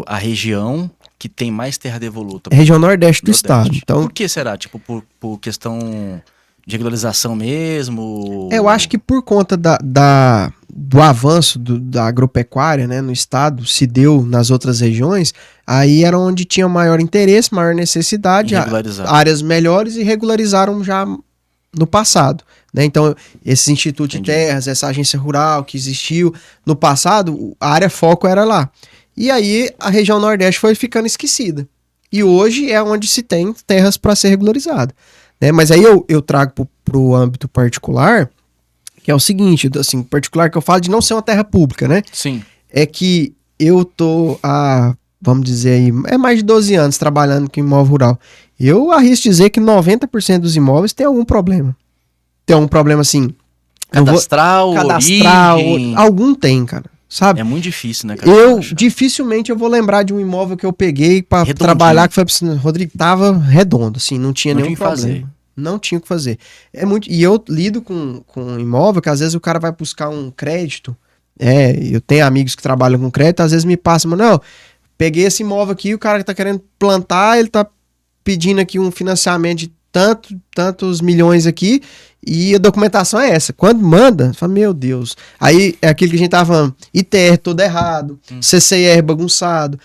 a região que tem mais terra devoluta? Região nordeste do estado. Então, por que será? Tipo, por questão de regularização mesmo? Eu acho que por conta do avanço da agropecuária, né, no estado, se deu nas outras regiões, aí era onde tinha maior interesse, maior necessidade, áreas melhores, e regularizaram já no passado. Né? Então, esse Instituto de Terras, essa agência rural que existiu no passado, a área foco era lá. E aí a região Nordeste foi ficando esquecida. E hoje é onde se tem terras para ser regularizada. Né? Mas aí eu trago para o âmbito particular, que é o seguinte, assim, particular que eu falo de não ser uma terra pública, né? Sim. É que eu tô há, vamos dizer aí, mais de 12 anos trabalhando com imóvel rural. Eu arrisco dizer que 90% dos imóveis tem algum problema. Tem algum problema assim... Cadastral, origem. Algum tem, cara. Sabe? É muito difícil, né, cara? Dificilmente eu vou lembrar de um imóvel que eu peguei pra trabalhar, que foi assim, Rodrigo, tava redondo, assim, não tinha nenhum problema. Não tinha o que fazer. E eu lido com imóvel que às vezes o cara vai buscar um crédito. Eu tenho amigos que trabalham com crédito, às vezes me passam, não, peguei esse imóvel aqui, o cara que tá querendo plantar, ele tá pedindo aqui um financiamento de tantos milhões aqui, e a documentação é essa. Quando manda, fala, meu Deus. Aí é aquilo que a gente tava falando, ITR todo errado, CCR bagunçado,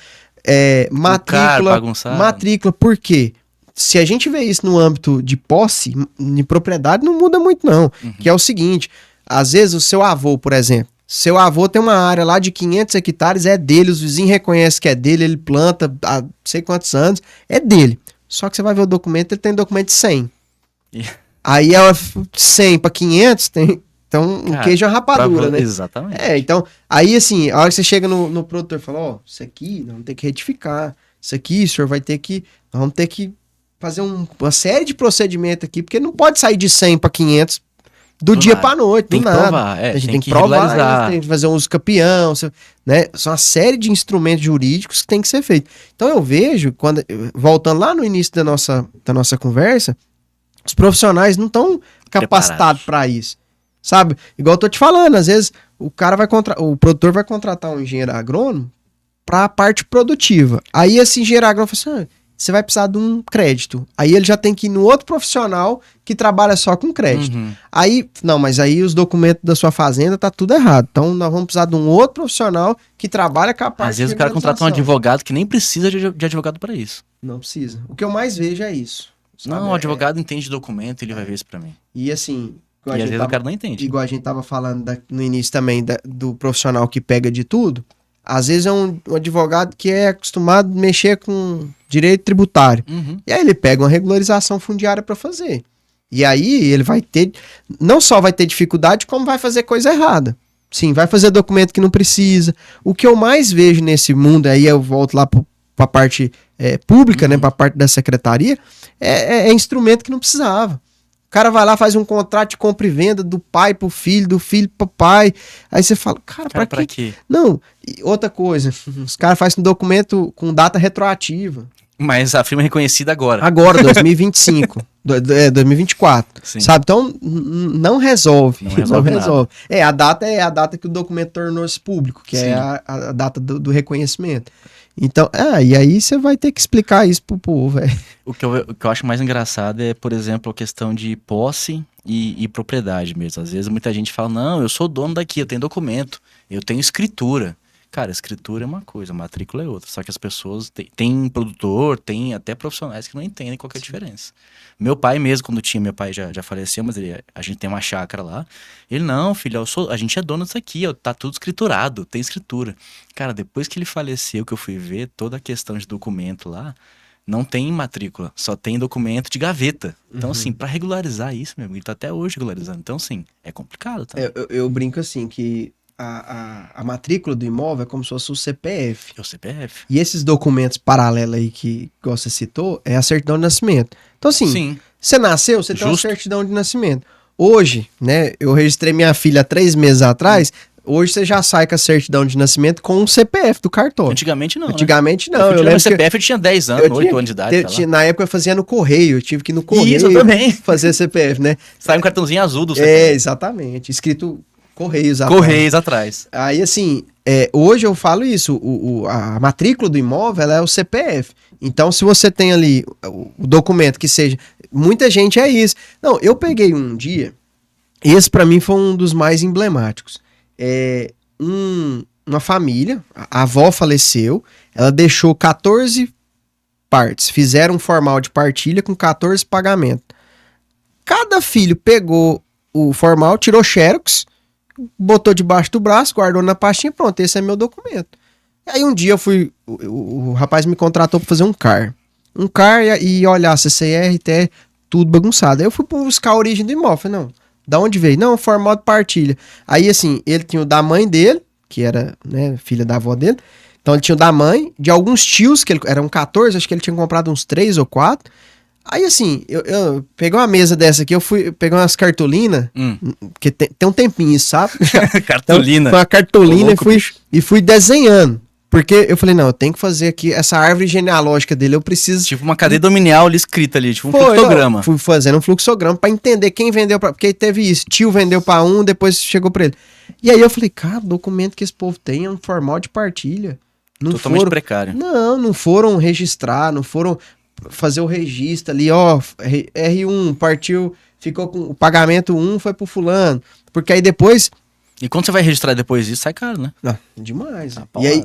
matrícula, por quê? Se a gente vê isso no âmbito de posse, de propriedade, não muda muito não. Que é o seguinte, às vezes o seu avô, por exemplo, seu avô tem uma área lá de 500 hectares, é dele, os vizinhos reconhecem que é dele, ele planta há não sei quantos anos, é dele. Só que você vai ver o documento, ele tem documento de 100. Aí é 100 para 500, tem então um queijo é uma rapadura, né? Exatamente. Então, aí assim, a hora que você chega no produtor e fala, isso aqui nós vamos ter que retificar, isso aqui, nós vamos ter que fazer uma série de procedimentos aqui, porque não pode sair de 100 para 500 do dia para noite, do nada. Provar, a gente tem que provar, tem que fazer um uso campeão, né? São uma série de instrumentos jurídicos que tem que ser feito. Então eu vejo, voltando lá no início da nossa conversa, os profissionais não estão capacitados para isso, sabe? Igual eu tô te falando, às vezes o produtor vai contratar um engenheiro agrônomo para a parte produtiva. Aí esse engenheiro agrônomo fala assim, você vai precisar de um crédito. Aí ele já tem que ir no outro profissional que trabalha só com crédito. Mas aí os documentos da sua fazenda tá tudo errado. Então nós vamos precisar de um outro profissional que trabalha com a parte. Às vezes o cara contrata um advogado que nem precisa de advogado para isso. Não precisa. O que eu mais vejo é isso. Sabe? Não, o advogado entende documento, ele vai ver isso para mim. E assim... E às vezes o cara não entende. Igual a gente tava falando no início também do profissional que pega de tudo. Às vezes é um advogado que é acostumado a mexer com direito tributário. E aí ele pega uma regularização fundiária para fazer. E aí ele vai ter, não só vai ter dificuldade, como vai fazer coisa errada. Sim, vai fazer documento que não precisa. O que eu mais vejo nesse mundo, aí eu volto lá para a parte pública, né, para a parte da secretaria, é instrumento que não precisava. O cara vai lá, faz um contrato de compra e venda do pai pro filho, do filho pro pai. Aí você fala, cara, pra quê? Não, e outra coisa, os caras fazem um documento com data retroativa. Mas a firma é reconhecida agora. Agora, 2025. É 2024, Sim. sabe? Então, não resolve. Não resolve. A data é a data que o documento tornou-se público, que Sim. é a data do reconhecimento. Então, e aí você vai ter que explicar isso pro povo, velho. O que eu acho mais engraçado é, por exemplo, a questão de posse e propriedade mesmo. Às vezes muita gente fala, não, eu sou dono daqui, eu tenho documento, eu tenho escritura. Cara, escritura é uma coisa, matrícula é outra. Só que as pessoas tem produtor, tem até profissionais que não entendem qual que é a diferença. Meu pai mesmo, quando tinha, meu pai já faleceu, mas a gente tem uma chácara lá. Ele, não, filho, a gente é dono disso aqui, ó, tá tudo escriturado, tem escritura. Cara, depois que ele faleceu, que eu fui ver toda a questão de documento lá, não tem matrícula, só tem documento de gaveta. Então, assim, pra regularizar isso, meu amigo, ele tá até hoje regularizando. Então, assim, é complicado, tá? Eu brinco assim, que a matrícula do imóvel é como se fosse o CPF. É o CPF. E esses documentos paralelos aí que você citou, é a certidão de nascimento. Então, assim, Sim. você nasceu, você tem uma Justo. certidão de nascimento. Hoje, né, eu registrei minha filha há 3 meses atrás, hoje você já sai com a certidão de nascimento com o CPF do cartório. Antigamente não, Antigamente né? não. Eu lembro lembro CPF eu tinha 10 anos, 8 anos de idade, sei lá. Na época eu fazia no correio, eu tive que ir no correio Isso, eu também. fazer CPF, né? Sai um cartãozinho azul do CPF. É, exatamente. Escrito Correios atrás. Correios atrás. Aí, assim, hoje eu falo isso, a matrícula do imóvel ela é o CPF. Então, se você tem ali o documento que seja... Muita gente é isso. Não, eu peguei um dia, esse pra mim foi um dos mais emblemáticos. Uma família, a avó faleceu, ela deixou 14 partes, fizeram um formal de partilha com 14 pagamentos. Cada filho pegou o formal, tirou xerox, botou debaixo do braço, guardou na pastinha, pronto, esse é meu documento. Aí um dia eu fui, o rapaz me contratou para fazer um CAR e olhar CCR, TR, tudo bagunçado. Aí eu fui buscar a origem do imóvel, falei, não, da onde veio? Não, formal de partilha. Aí assim, ele tinha o da mãe dele, que era, né, filha da avó dele, então ele tinha o da mãe, de alguns tios, que eram 14, acho que ele tinha comprado uns 3 ou 4. Aí, assim, eu peguei uma mesa dessa aqui, eu fui pegar umas cartolinas, porque tem um tempinho isso, sabe? Cartolina. Então, foi uma cartolina louco, e fui desenhando. Porque eu falei, não, eu tenho que fazer aqui essa árvore genealógica dele, eu preciso... Tipo uma cadeia dominial ali escrita ali, tipo um fluxograma. Não, fui fazendo um fluxograma pra entender quem vendeu pra... Porque teve isso, tio vendeu pra um, depois chegou pra ele. E aí eu falei, cara, o documento que esse povo tem é um formal de partilha. Não Totalmente precário. Não foram registrar, não foram fazer o registro ali, ó, R1 partiu, ficou com o pagamento 1 foi pro fulano, porque aí depois... E quando você vai registrar depois disso, sai caro, né? Não, demais. E aí,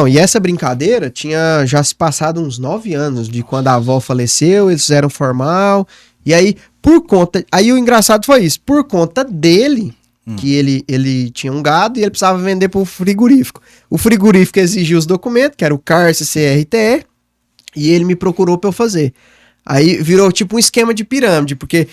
e essa brincadeira tinha já se passado uns 9 anos de quando a avó faleceu, eles fizeram formal, e aí, por conta... Aí o engraçado foi isso, por conta dele... que ele tinha um gado e ele precisava vender pro frigorífico. O frigorífico exigia os documentos, que era o CAR, CCR, TE, e ele me procurou pra eu fazer. Aí virou tipo um esquema de pirâmide, porque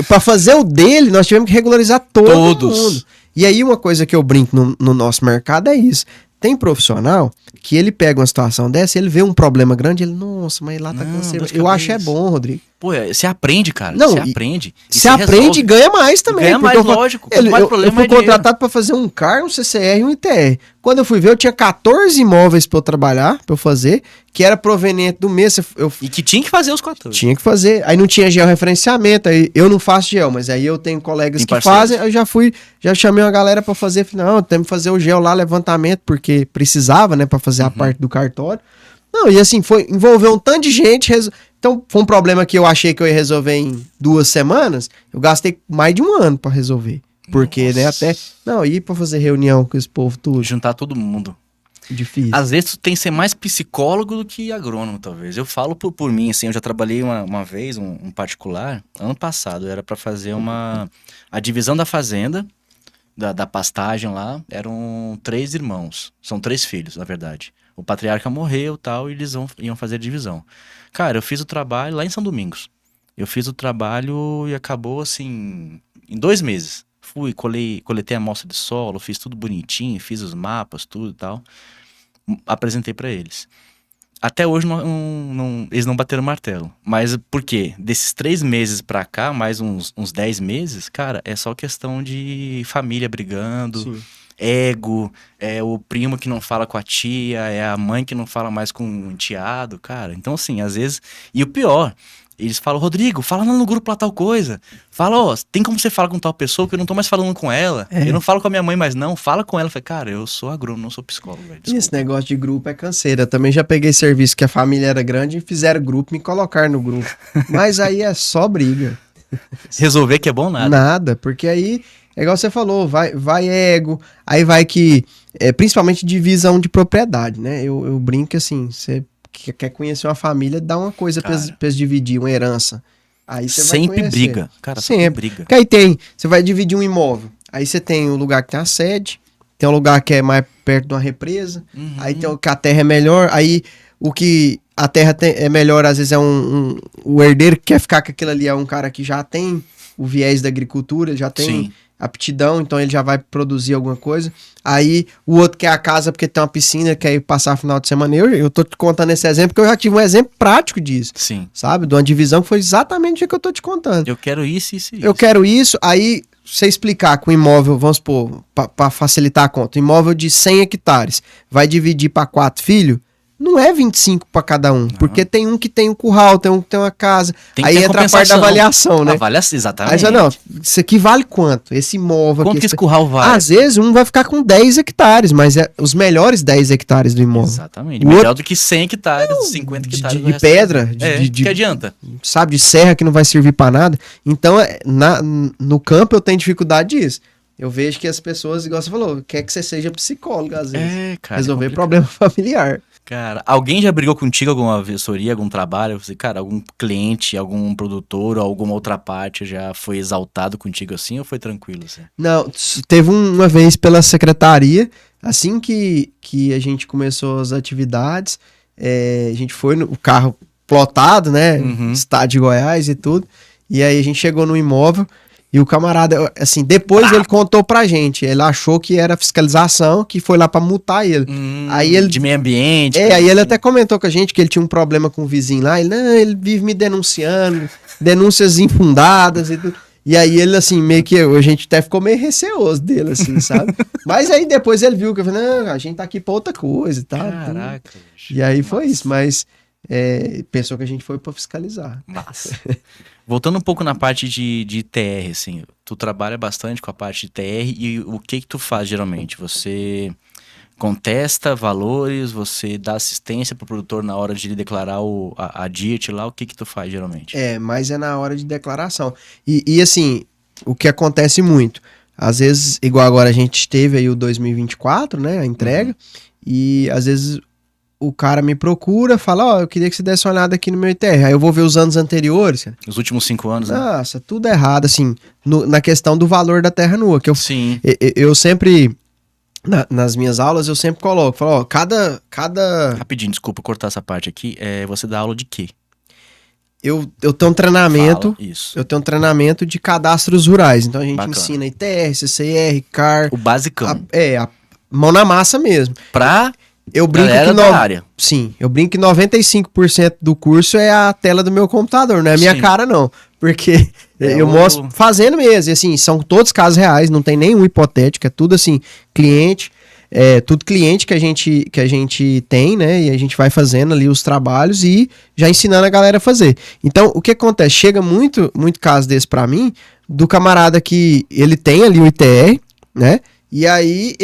pra fazer o dele, nós tivemos que regularizar todo mundo. E aí uma coisa que eu brinco no nosso mercado é isso. Tem profissional que ele pega uma situação dessa, ele vê um problema grande, ele, nossa, mas lá tá conservado. Eu acho é bom, Rodrigo. Pô, você aprende, cara. Não, você aprende. Você aprende e ganha mais também. Ganha mais, lógico. Eu fui contratado para fazer um CAR, um CCR e um ITR. Quando eu fui ver, eu tinha 14 imóveis para eu trabalhar, para eu fazer, que era proveniente do mês. E que tinha que fazer os 14. Tinha que fazer. Aí não tinha georreferenciamento, aí eu não faço geo, mas aí eu tenho colegas que fazem, eu já chamei uma galera para fazer, falei, não, temos que fazer o geo lá, levantamento, porque precisava, né, para fazer a parte do cartório. Não, e assim, envolveu um tanto de gente. Então, foi um problema que eu achei que eu ia resolver em 2 semanas. Eu gastei mais de 1 ano pra resolver. Porque, né, até... Não, ir pra fazer reunião com esse povo tudo. Juntar todo mundo. Difícil. Às vezes tu tem que ser mais psicólogo do que agrônomo, talvez. Eu falo por mim, assim, eu já trabalhei uma vez, um particular, ano passado, era pra fazer a divisão da fazenda, da pastagem lá, eram 3 irmãos. São 3 filhos, na verdade. O patriarca morreu e tal, e eles iam fazer a divisão. Cara, eu fiz o trabalho lá em São Domingos. Eu fiz o trabalho e acabou, assim, em 2 meses. Fui, coletei a amostra de solo, fiz tudo bonitinho, fiz os mapas, tudo e tal. Apresentei pra eles. Até hoje eles não bateram martelo. Mas por quê? Desses 3 meses pra cá, mais uns 10 meses, cara, é só questão de família brigando... Sim. Ego, é o primo que não fala com a tia, é a mãe que não fala mais com o enteado, cara. Então, assim, às vezes... E o pior, Eles falam, Rodrigo, fala lá no grupo lá tal coisa. Fala, ó, tem como você falar com tal pessoa que eu não tô mais falando com ela. Eu não falo com a minha mãe mais não, fala com ela. Eu falei, cara, eu sou agrônomo, não sou psicólogo, velho. Esse negócio de grupo é canseira. Eu também já peguei serviço que a família era grande e fizeram grupo, me colocaram no grupo. Mas aí é só briga. Resolver que é bom nada. Nada, porque aí, é igual você falou, vai ego, aí vai que, principalmente divisão de propriedade, né? Eu brinco assim, você quer conhecer uma família, dá uma coisa pra eles dividir, uma herança. Aí você vai sempre conhecer. briga, cara, sempre briga. Porque aí você vai dividir um imóvel, aí você tem o lugar que tem a sede, tem um lugar que é mais perto de uma represa, aí tem o que a terra é melhor, aí o que a terra é melhor, às vezes é o herdeiro que quer ficar com aquilo ali, é um cara que já tem o viés da agricultura, já tem aptidão, então ele já vai produzir alguma coisa. Aí o outro quer a casa porque tem uma piscina, quer ir passar final de semana. Eu tô te contando esse exemplo porque eu já tive um exemplo prático disso. Sim. Sabe? De uma divisão que foi exatamente o que eu tô te contando. Eu quero isso. Eu quero isso, aí você explicar com o imóvel, vamos supor, para facilitar a conta, imóvel de 100 hectares, vai dividir para 4 filhos, não é 25 para cada um, porque tem um que tem um curral, tem um que tem uma casa, aí entra a parte da avaliação, né? Avaliação, exatamente. Aí você, não, isso aqui vale quanto? Esse imóvel quanto aqui... que esse curral vale? Às vezes um vai ficar com 10 hectares, mas é os melhores 10 hectares do imóvel. Exatamente, melhor do que 100 hectares, 50 hectares. De pedra, que adianta? Sabe, de serra que não vai servir para nada. Então, no campo eu tenho dificuldade disso. Eu vejo que as pessoas, igual você falou, quer que você seja psicólogo, às vezes. Cara, resolver problema familiar. Cara, alguém já brigou contigo alguma assessoria, algum trabalho? Você, cara, algum cliente, algum produtor, alguma outra parte já foi exaltado contigo assim ou foi tranquilo? Assim? Não, teve uma vez pela secretaria, assim que a gente começou as atividades, a gente foi no carro plotado, né? Estado de Goiás e tudo. E aí a gente chegou no imóvel. E o camarada, assim, depois ele contou pra gente. Ele achou que era fiscalização, que foi lá pra multar ele. Aí ele de meio ambiente. Aí ele até comentou com a gente que ele tinha um problema com o vizinho lá. Ele vive me denunciando, denúncias infundadas e tudo. E aí ele, assim, meio que a gente até ficou meio receoso dele, assim, sabe? Mas aí depois ele viu que eu falei, não, a gente tá aqui pra outra coisa e tal. Caraca. E aí foi isso, mas pensou que a gente foi pra fiscalizar. Massa. Voltando um pouco na parte de TR, assim, tu trabalha bastante com a parte de TR e o que tu faz geralmente? Você contesta valores, você dá assistência pro produtor na hora de declarar a DIET lá, o que tu faz geralmente? Mas é na hora de declaração. E assim, o que acontece muito, às vezes, igual agora a gente teve aí o 2024, né, a entrega, e às vezes o cara me procura, fala, eu queria que você desse uma olhada aqui no meu ITR. Aí eu vou ver os anos anteriores. Os últimos 5 anos, né? Nossa, tudo errado, assim, na questão do valor da terra nua. Que Sim. Eu sempre, nas minhas aulas, eu sempre coloco, falo, cada... Rapidinho, desculpa cortar essa parte aqui. Você dá aula de quê? Eu tenho um treinamento. Isso. Eu tenho um treinamento de cadastros rurais. Então a gente ensina ITR, CCR, CAR. O basicão. A mão na massa mesmo. Eu brinco da área. Sim, eu brinco que 95% do curso é a tela do meu computador, não é a minha cara, não. Porque eu mostro fazendo mesmo. E assim, são todos casos reais, não tem nenhum hipotético, é tudo assim, cliente. Tudo cliente que a gente tem, né? E a gente vai fazendo ali os trabalhos e já ensinando a galera a fazer. Então, o que acontece? Chega muito caso desse pra mim, do camarada que ele tem ali o ITR, né? E aí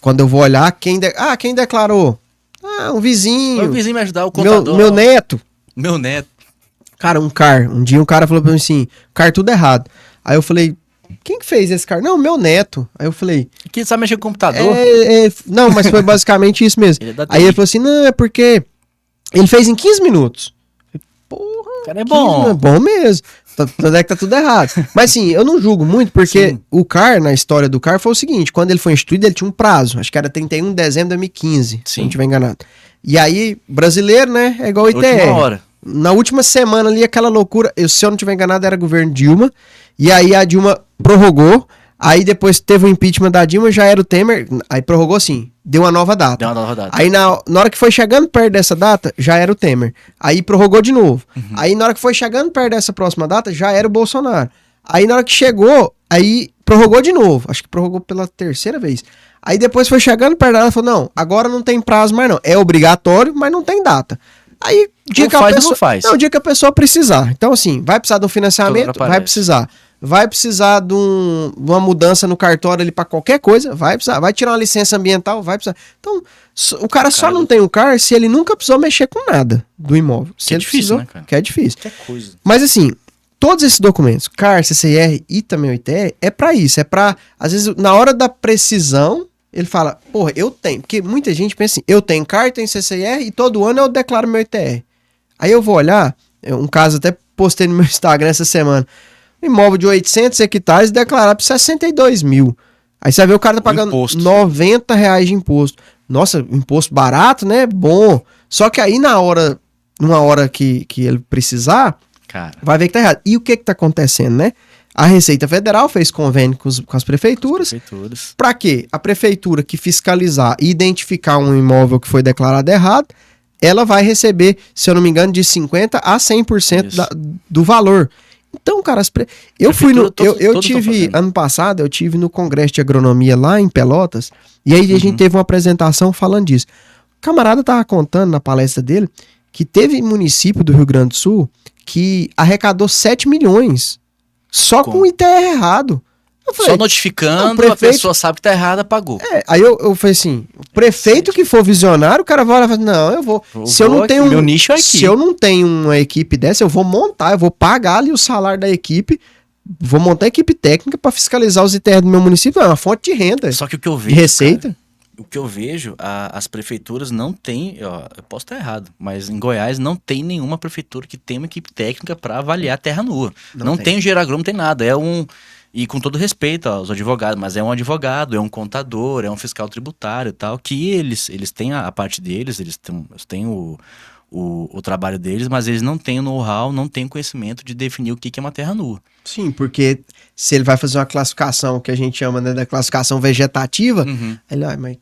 quando eu vou olhar, quem declarou? Um vizinho. O vizinho me ajudar, o contador. Meu neto. Meu neto. Cara, um dia um cara falou pra mim assim, CAR tudo errado. Aí eu falei, quem que fez esse CAR? Não, meu neto. Aí eu falei... Que sabe mexer com o computador? Não, mas foi basicamente isso mesmo. Aí ele falou assim, não, é porque ele fez em 15 minutos. Porra, o cara é bom. É bom mesmo. Tanto é que tá tudo errado. Mas assim, eu não julgo muito, porque o CAR, na história do CAR, foi o seguinte, quando ele foi instituído, ele tinha um prazo. Acho que era 31 de dezembro de 2015, se não estiver enganado. E aí, brasileiro, né, é igual o ITR. Última hora. Na última semana ali, aquela loucura, se eu não estiver enganado, era governo Dilma, e aí a Dilma prorrogou, aí depois teve o impeachment da Dilma, já era o Temer, aí prorrogou assim, deu uma nova data. Aí na hora que foi chegando perto dessa data, já era o Temer. Aí prorrogou de novo. Aí na hora que foi chegando perto dessa próxima data, já era o Bolsonaro. Aí na hora que chegou, aí prorrogou de novo. Acho que prorrogou pela terceira vez. Aí depois foi chegando perto dela e falou, não, agora não tem prazo mais não. É obrigatório, mas não tem data. Aí, dia Ou que a faz ou pessoa, não faz. não, o dia que a pessoa precisar. Então, assim, vai precisar de um financiamento? Vai precisar. Vai precisar de uma mudança no cartório ali para qualquer coisa? Vai precisar. Vai tirar uma licença ambiental? Vai precisar. Então, o cara só não tem o CAR se ele nunca precisou mexer com nada do imóvel. Se que é ele difícil, precisou, né, cara? que é difícil. Que coisa. Mas, assim, todos esses documentos, CAR, CCIR e também o ITR, é para isso. É para, às vezes, na hora da precisão, ele fala, porra, eu tenho. Porque muita gente pensa assim, eu tenho CAR, tenho CCIR e todo ano eu declaro meu ITR. Aí eu vou olhar, um caso até postei no meu Instagram essa semana, um imóvel de 800 hectares declarado por 62 mil. Aí você vai ver o cara tá pagando R$90 de imposto. Nossa, imposto barato, né? Bom. Só que aí numa hora que ele precisar, cara, vai ver que tá errado. E o que tá acontecendo, né? A Receita Federal fez convênio com as prefeituras. Para quê? A prefeitura que fiscalizar e identificar um imóvel que foi declarado errado, ela vai receber, se eu não me engano, de 50% a 100% do valor. Então, cara, eu tive, ano passado, eu tive no Congresso de Agronomia lá em Pelotas, e aí a gente teve uma apresentação falando disso. O camarada tava contando na palestra dele que teve município do Rio Grande do Sul que arrecadou 7 milhões só com o ITR errado. Falei, só notificando, prefeito, a pessoa sabe que tá errada, pagou. Aí eu falei assim, o prefeito que for visionário, o cara vai lá e fala, não, eu vou. Se eu não tenho meu nicho é aqui. Se eu não tenho uma equipe dessa, eu vou montar, eu vou pagar ali o salário da equipe, vou montar a equipe técnica para fiscalizar os ITR do meu município, é uma fonte de renda. Só que o que eu vejo, de receita. Cara, o que eu vejo, as prefeituras não têm, eu posso estar errado, mas em Goiás não tem nenhuma prefeitura que tenha uma equipe técnica para avaliar terra nua. Não tem engenheiro agrônomo, não tem nada, E com todo respeito aos advogados, mas é um advogado, é um contador, é um fiscal tributário e tal, que eles têm a parte deles, eles têm o trabalho deles, mas eles não têm o know-how, não têm o conhecimento de definir o que é uma terra nua. Sim, porque se ele vai fazer uma classificação que a gente chama, né, da classificação vegetativa, ele vai, mas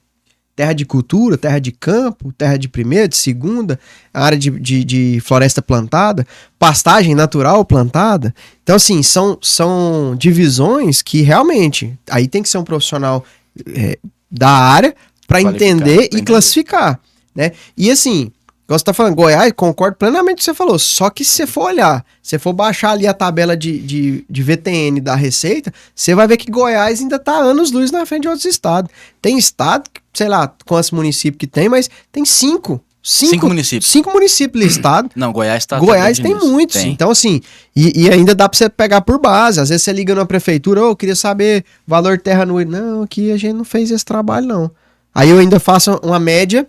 terra de cultura, terra de campo, terra de primeira, de segunda, área de floresta plantada, pastagem natural plantada. Então, assim, são divisões que realmente, aí tem que ser um profissional da área para entender e classificar, né? E assim, como você tá falando, Goiás, concordo plenamente com o que você falou, só que se você for olhar, se você for baixar ali a tabela de VTN da Receita, você vai ver que Goiás ainda tá anos-luz na frente de outros estados. Tem estado, sei lá quantos municípios que tem, mas tem 5 municípios. 5 municípios listados. Não, Goiás tá... Goiás tem muitos. Tem. Então, assim, e ainda dá pra você pegar por base. Às vezes você liga numa prefeitura, eu queria saber valor terra nua. Não, aqui a gente não fez esse trabalho, não. Aí eu ainda faço uma média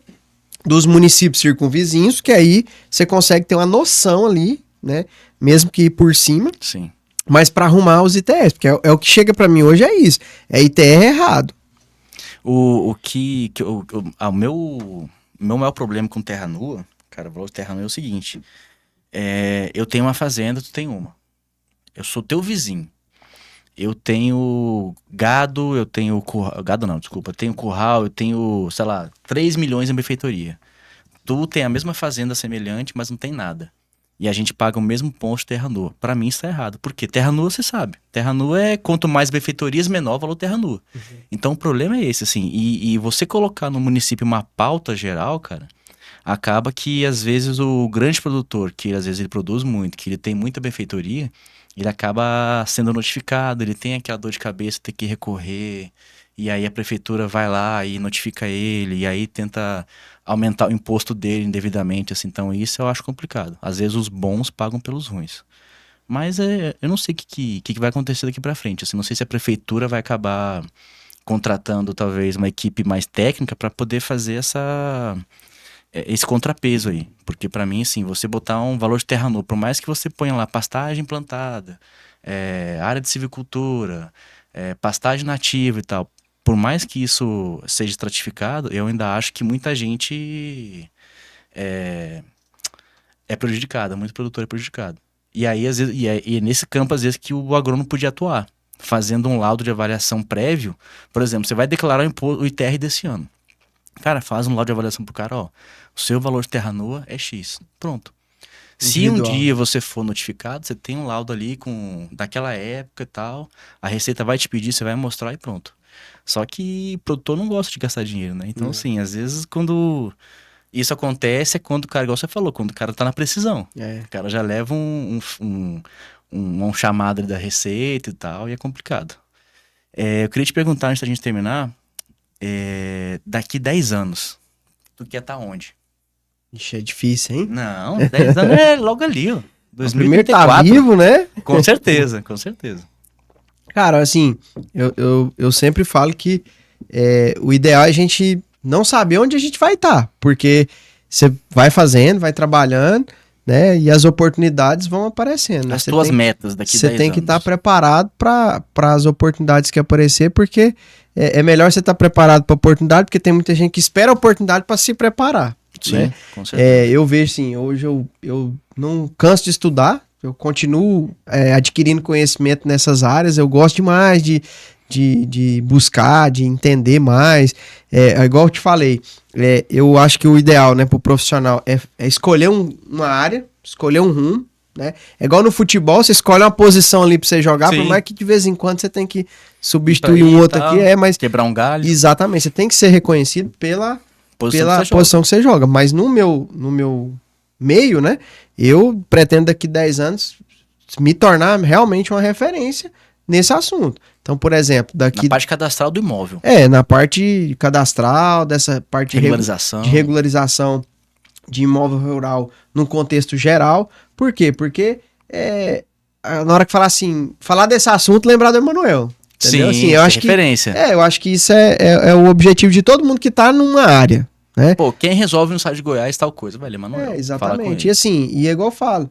dos municípios circunvizinhos, que aí você consegue ter uma noção ali, né? Mesmo que por cima. Sim. Mas para arrumar os ITRs, porque é o que chega para mim hoje é isso. É ITR errado. O meu maior problema com terra nua, cara, o valor de terra nua é o seguinte. Eu tenho uma fazenda, tu tem uma. Eu sou teu vizinho. Eu tenho gado, eu tenho curral, gado não, desculpa, eu tenho curral, eu tenho, sei lá, 3 milhões em benfeitoria. Tu tem a mesma fazenda semelhante, mas não tem nada. E a gente paga o mesmo ponto de terra nua. Pra mim isso tá errado. Por quê? Terra nua, você sabe. Terra nua quanto mais benfeitorias, menor o valor terra nua. Então o problema é esse, assim. E você colocar no município uma pauta geral, cara, acaba que às vezes o grande produtor, que às vezes ele produz muito, que ele tem muita benfeitoria, ele acaba sendo notificado, ele tem aquela dor de cabeça, tem que recorrer, e aí a prefeitura vai lá e notifica ele, e aí tenta aumentar o imposto dele indevidamente, assim. Então isso eu acho complicado. Às vezes os bons pagam pelos ruins. Mas eu não sei o que vai acontecer daqui pra frente, assim. Não sei se a prefeitura vai acabar contratando talvez uma equipe mais técnica para poder fazer esse contrapeso aí. Porque pra mim, assim, você botar um valor de terra nua, por mais que você ponha lá pastagem plantada, área de silvicultura, pastagem nativa e tal, por mais que isso seja estratificado, eu ainda acho que muita gente é prejudicada, muito produtor é prejudicado. E aí, às vezes, e é nesse campo, às vezes, que o agrônomo podia atuar, fazendo um laudo de avaliação prévio. Por exemplo, você vai declarar o ITR desse ano. Cara, faz um laudo de avaliação pro cara, ó, o seu valor de terra nua é X. Pronto. Se um dia você for notificado, você tem um laudo ali daquela época e tal, a Receita vai te pedir, você vai mostrar e pronto. Só que o produtor não gosta de gastar dinheiro, né? Então, assim, às vezes quando Isso acontece quando o cara, igual você falou, quando o cara tá na precisão. É. O cara já leva um chamado da receita e tal, e é complicado. Eu queria te perguntar, antes da gente terminar, daqui 10 anos, tu quer estar onde? Ixi, é difícil, hein? Não, 10 anos é logo ali, ó. O primeiro 2034. tá vivo, né? Com certeza, com certeza. Cara, assim, eu sempre falo que o ideal é a gente não saber onde a gente vai estar, porque você vai fazendo, vai trabalhando, né? E as oportunidades vão aparecendo, né? As tuas metas daqui 10 anos. Você tem que estar preparado para as oportunidades que aparecer, porque é melhor você estar preparado para a oportunidade, porque tem muita gente que espera a oportunidade para se preparar. Sim, né? com certeza. Eu vejo assim, hoje eu não canso de estudar, eu continuo adquirindo conhecimento nessas áreas, eu gosto demais de buscar, de entender mais. Igual eu te falei, eu acho que o ideal, né, para o profissional é escolher uma área, escolher um rumo, né? É igual no futebol, você escolhe uma posição ali para você jogar, Sim. por mais que de vez em quando você tem que substituir um outro aqui, mas quebrar um galho. Exatamente, você tem que ser reconhecido pela Posição posição que você joga. Mas no meu meio, né, eu pretendo daqui 10 anos me tornar realmente uma referência nesse assunto. Então, por exemplo, Na parte cadastral do imóvel. Na parte cadastral, dessa parte regularização. de regularização de imóvel rural no contexto geral. Por quê? Porque na hora que falar desse assunto, lembrar do Emanuel. Entendeu? Sim, assim, eu acho referência. Eu acho que isso é o objetivo de todo mundo que tá numa área, né? Pô, quem resolve no estado de Goiás tal coisa, vai ler Emanuel. Exatamente. E assim, e é igual eu falo,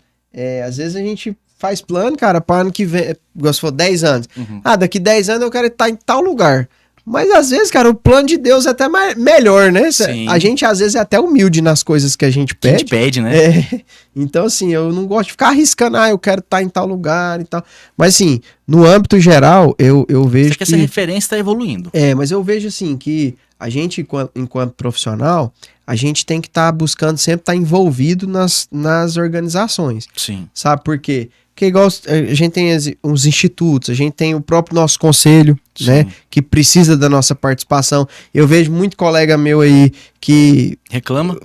às vezes a gente faz plano, cara, para ano que vem, igual se for 10 anos. Uhum. Daqui 10 anos eu quero estar em tal lugar. Mas às vezes, cara, o plano de Deus é até melhor, né? Sim. A gente às vezes é até humilde nas coisas que a gente pede. A gente pede, né? Então, assim, eu não gosto de ficar arriscando, eu quero estar em tal lugar e tal. Mas, assim, no âmbito geral, eu vejo Você quer essa referência está evoluindo. Mas eu vejo, assim, que a gente, enquanto profissional, a gente tem que estar buscando sempre estar envolvido nas organizações. Sim. Sabe por quê? Porque igual a gente tem os institutos, a gente tem o próprio nosso conselho, Sim. né? Que precisa da nossa participação. Eu vejo muito colega meu aí que reclama,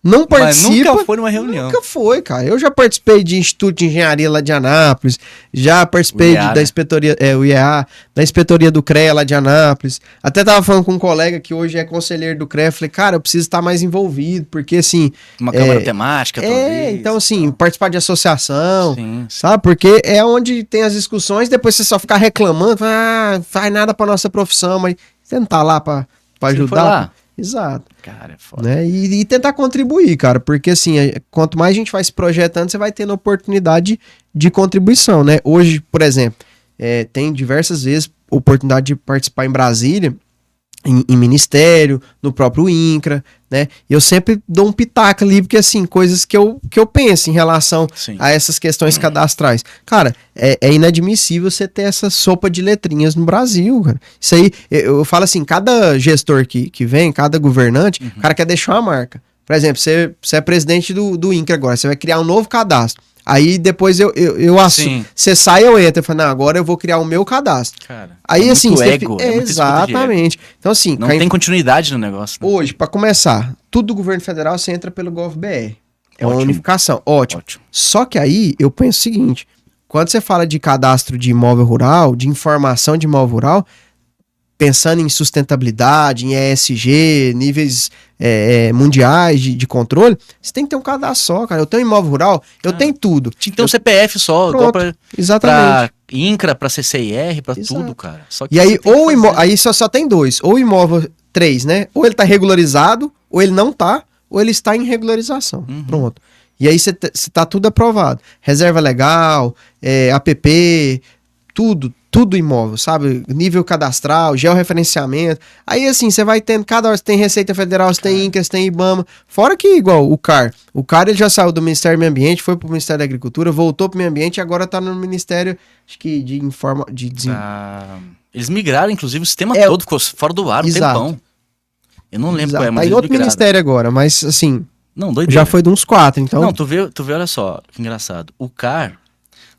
não participa. Mas nunca foi numa reunião. Nunca foi, cara. Eu já participei de Instituto de Engenharia lá de Anápolis, já participei da inspetoria, o IEA, da inspetoria do CREA lá de Anápolis. Até tava falando com um colega que hoje é conselheiro do CREA, falei, cara, eu preciso estar mais envolvido, porque assim... Uma câmara temática, talvez. Então assim, participar de associação, sim. sabe? Porque é onde tem as discussões, depois você só ficar reclamando, faz nada pra nossa profissão, mas você não tá lá pra ajudar. Foi lá. Exato. Cara, é foda. Né? E tentar contribuir, cara, porque assim, quanto mais a gente vai se projetando, você vai tendo oportunidade de contribuição, né? Hoje, por exemplo, tem diversas vezes oportunidade de participar em Brasília, em ministério, no próprio INCRA, né? E eu sempre dou um pitaco ali, porque assim, coisas que eu penso em relação a essas questões cadastrais. Cara, é inadmissível você ter essa sopa de letrinhas no Brasil, cara. Isso aí, eu falo assim, cada gestor que vem, cada governante, o cara quer deixar uma marca. Por exemplo, você é presidente do INCRA agora, você vai criar um novo cadastro. Aí depois eu assumo. Você sai, eu entro. Eu falo, não, agora eu vou criar o meu cadastro. Cara, aí assim, muito ego, exatamente. Então assim, não tem continuidade no negócio. Né? Hoje, para começar, tudo do governo federal você entra pelo GovBR. É uma unificação. Ótimo. Só que aí eu penso o seguinte, quando você fala de cadastro de imóvel rural, de informação de imóvel rural, pensando em sustentabilidade, em ESG, níveis mundiais de controle, você tem que ter um cadastro só, cara. Eu tenho imóvel rural, eu tenho tudo. Tinha que ter um CPF só, igual exatamente. Pra INCRA, pra CCIR, pra tudo, cara. Só que e aí, aí só tem dois. Ou imóvel 3, né? Ou ele tá regularizado, ou ele não tá, ou ele está em regularização. Pronto. E aí você tá tudo aprovado. Reserva legal, APP, tudo imóvel, sabe? Nível cadastral, georreferenciamento. Aí assim, você vai tendo, cada hora você tem Receita Federal, você tem INCRA, você tem IBAMA. Fora que igual o CAR. O CAR ele já saiu do Ministério do Meio Ambiente, foi pro Ministério da Agricultura, voltou pro Meio Ambiente e agora tá no Ministério, acho que Eles migraram, inclusive, o sistema todo ficou fora do ar um tempão. Eu não lembro qual mas tá em outro ministério agora, mas assim... Não, doideira. Já foi de uns 4, então... Não, tu vê, olha só, que engraçado. O CAR...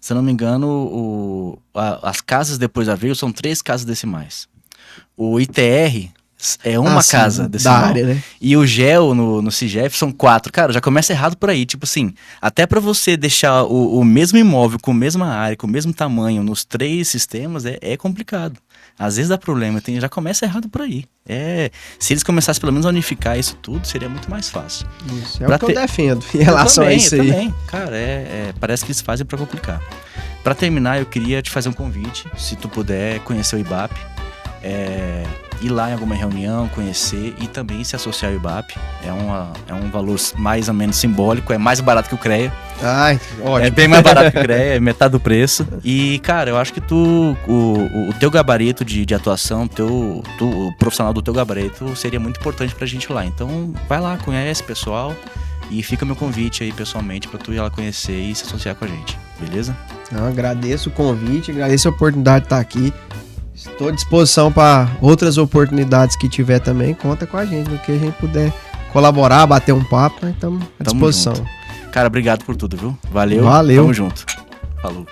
Se eu não me engano, as casas depois da vírgula são 3 casas decimais. O ITR É uma casa da área, né? E o GEL no CIGEF são 4. Cara, já começa errado por aí. Tipo assim, até pra você deixar o mesmo imóvel com a mesma área, com o mesmo tamanho nos 3 sistemas, é complicado. Às vezes dá problema, já começa errado por aí. Se eles começassem pelo menos a unificar isso tudo, seria muito mais fácil. Isso, o que eu defendo em relação a isso aí. Também. Cara, parece que eles fazem pra complicar. Pra terminar, eu queria te fazer um convite, se tu puder conhecer o IBAP, ir lá em alguma reunião, conhecer e também se associar ao IBAP. É um valor mais ou menos simbólico, é mais barato que o CREA. Ai, ótimo. É bem mais barato que o CREA, é metade do preço. E, cara, eu acho que o teu gabarito de atuação, o profissional do teu gabarito seria muito importante pra gente lá. Então, vai lá, conhece pessoal e fica meu convite aí pessoalmente pra tu ir lá conhecer e se associar com a gente, beleza? Eu agradeço o convite, agradeço a oportunidade de estar aqui. Estou à disposição para outras oportunidades que tiver também. Conta com a gente, no que a gente puder colaborar, bater um papo, né? Estamos à disposição. Junto. Cara, obrigado por tudo, viu? Valeu. Tamo junto. Falou.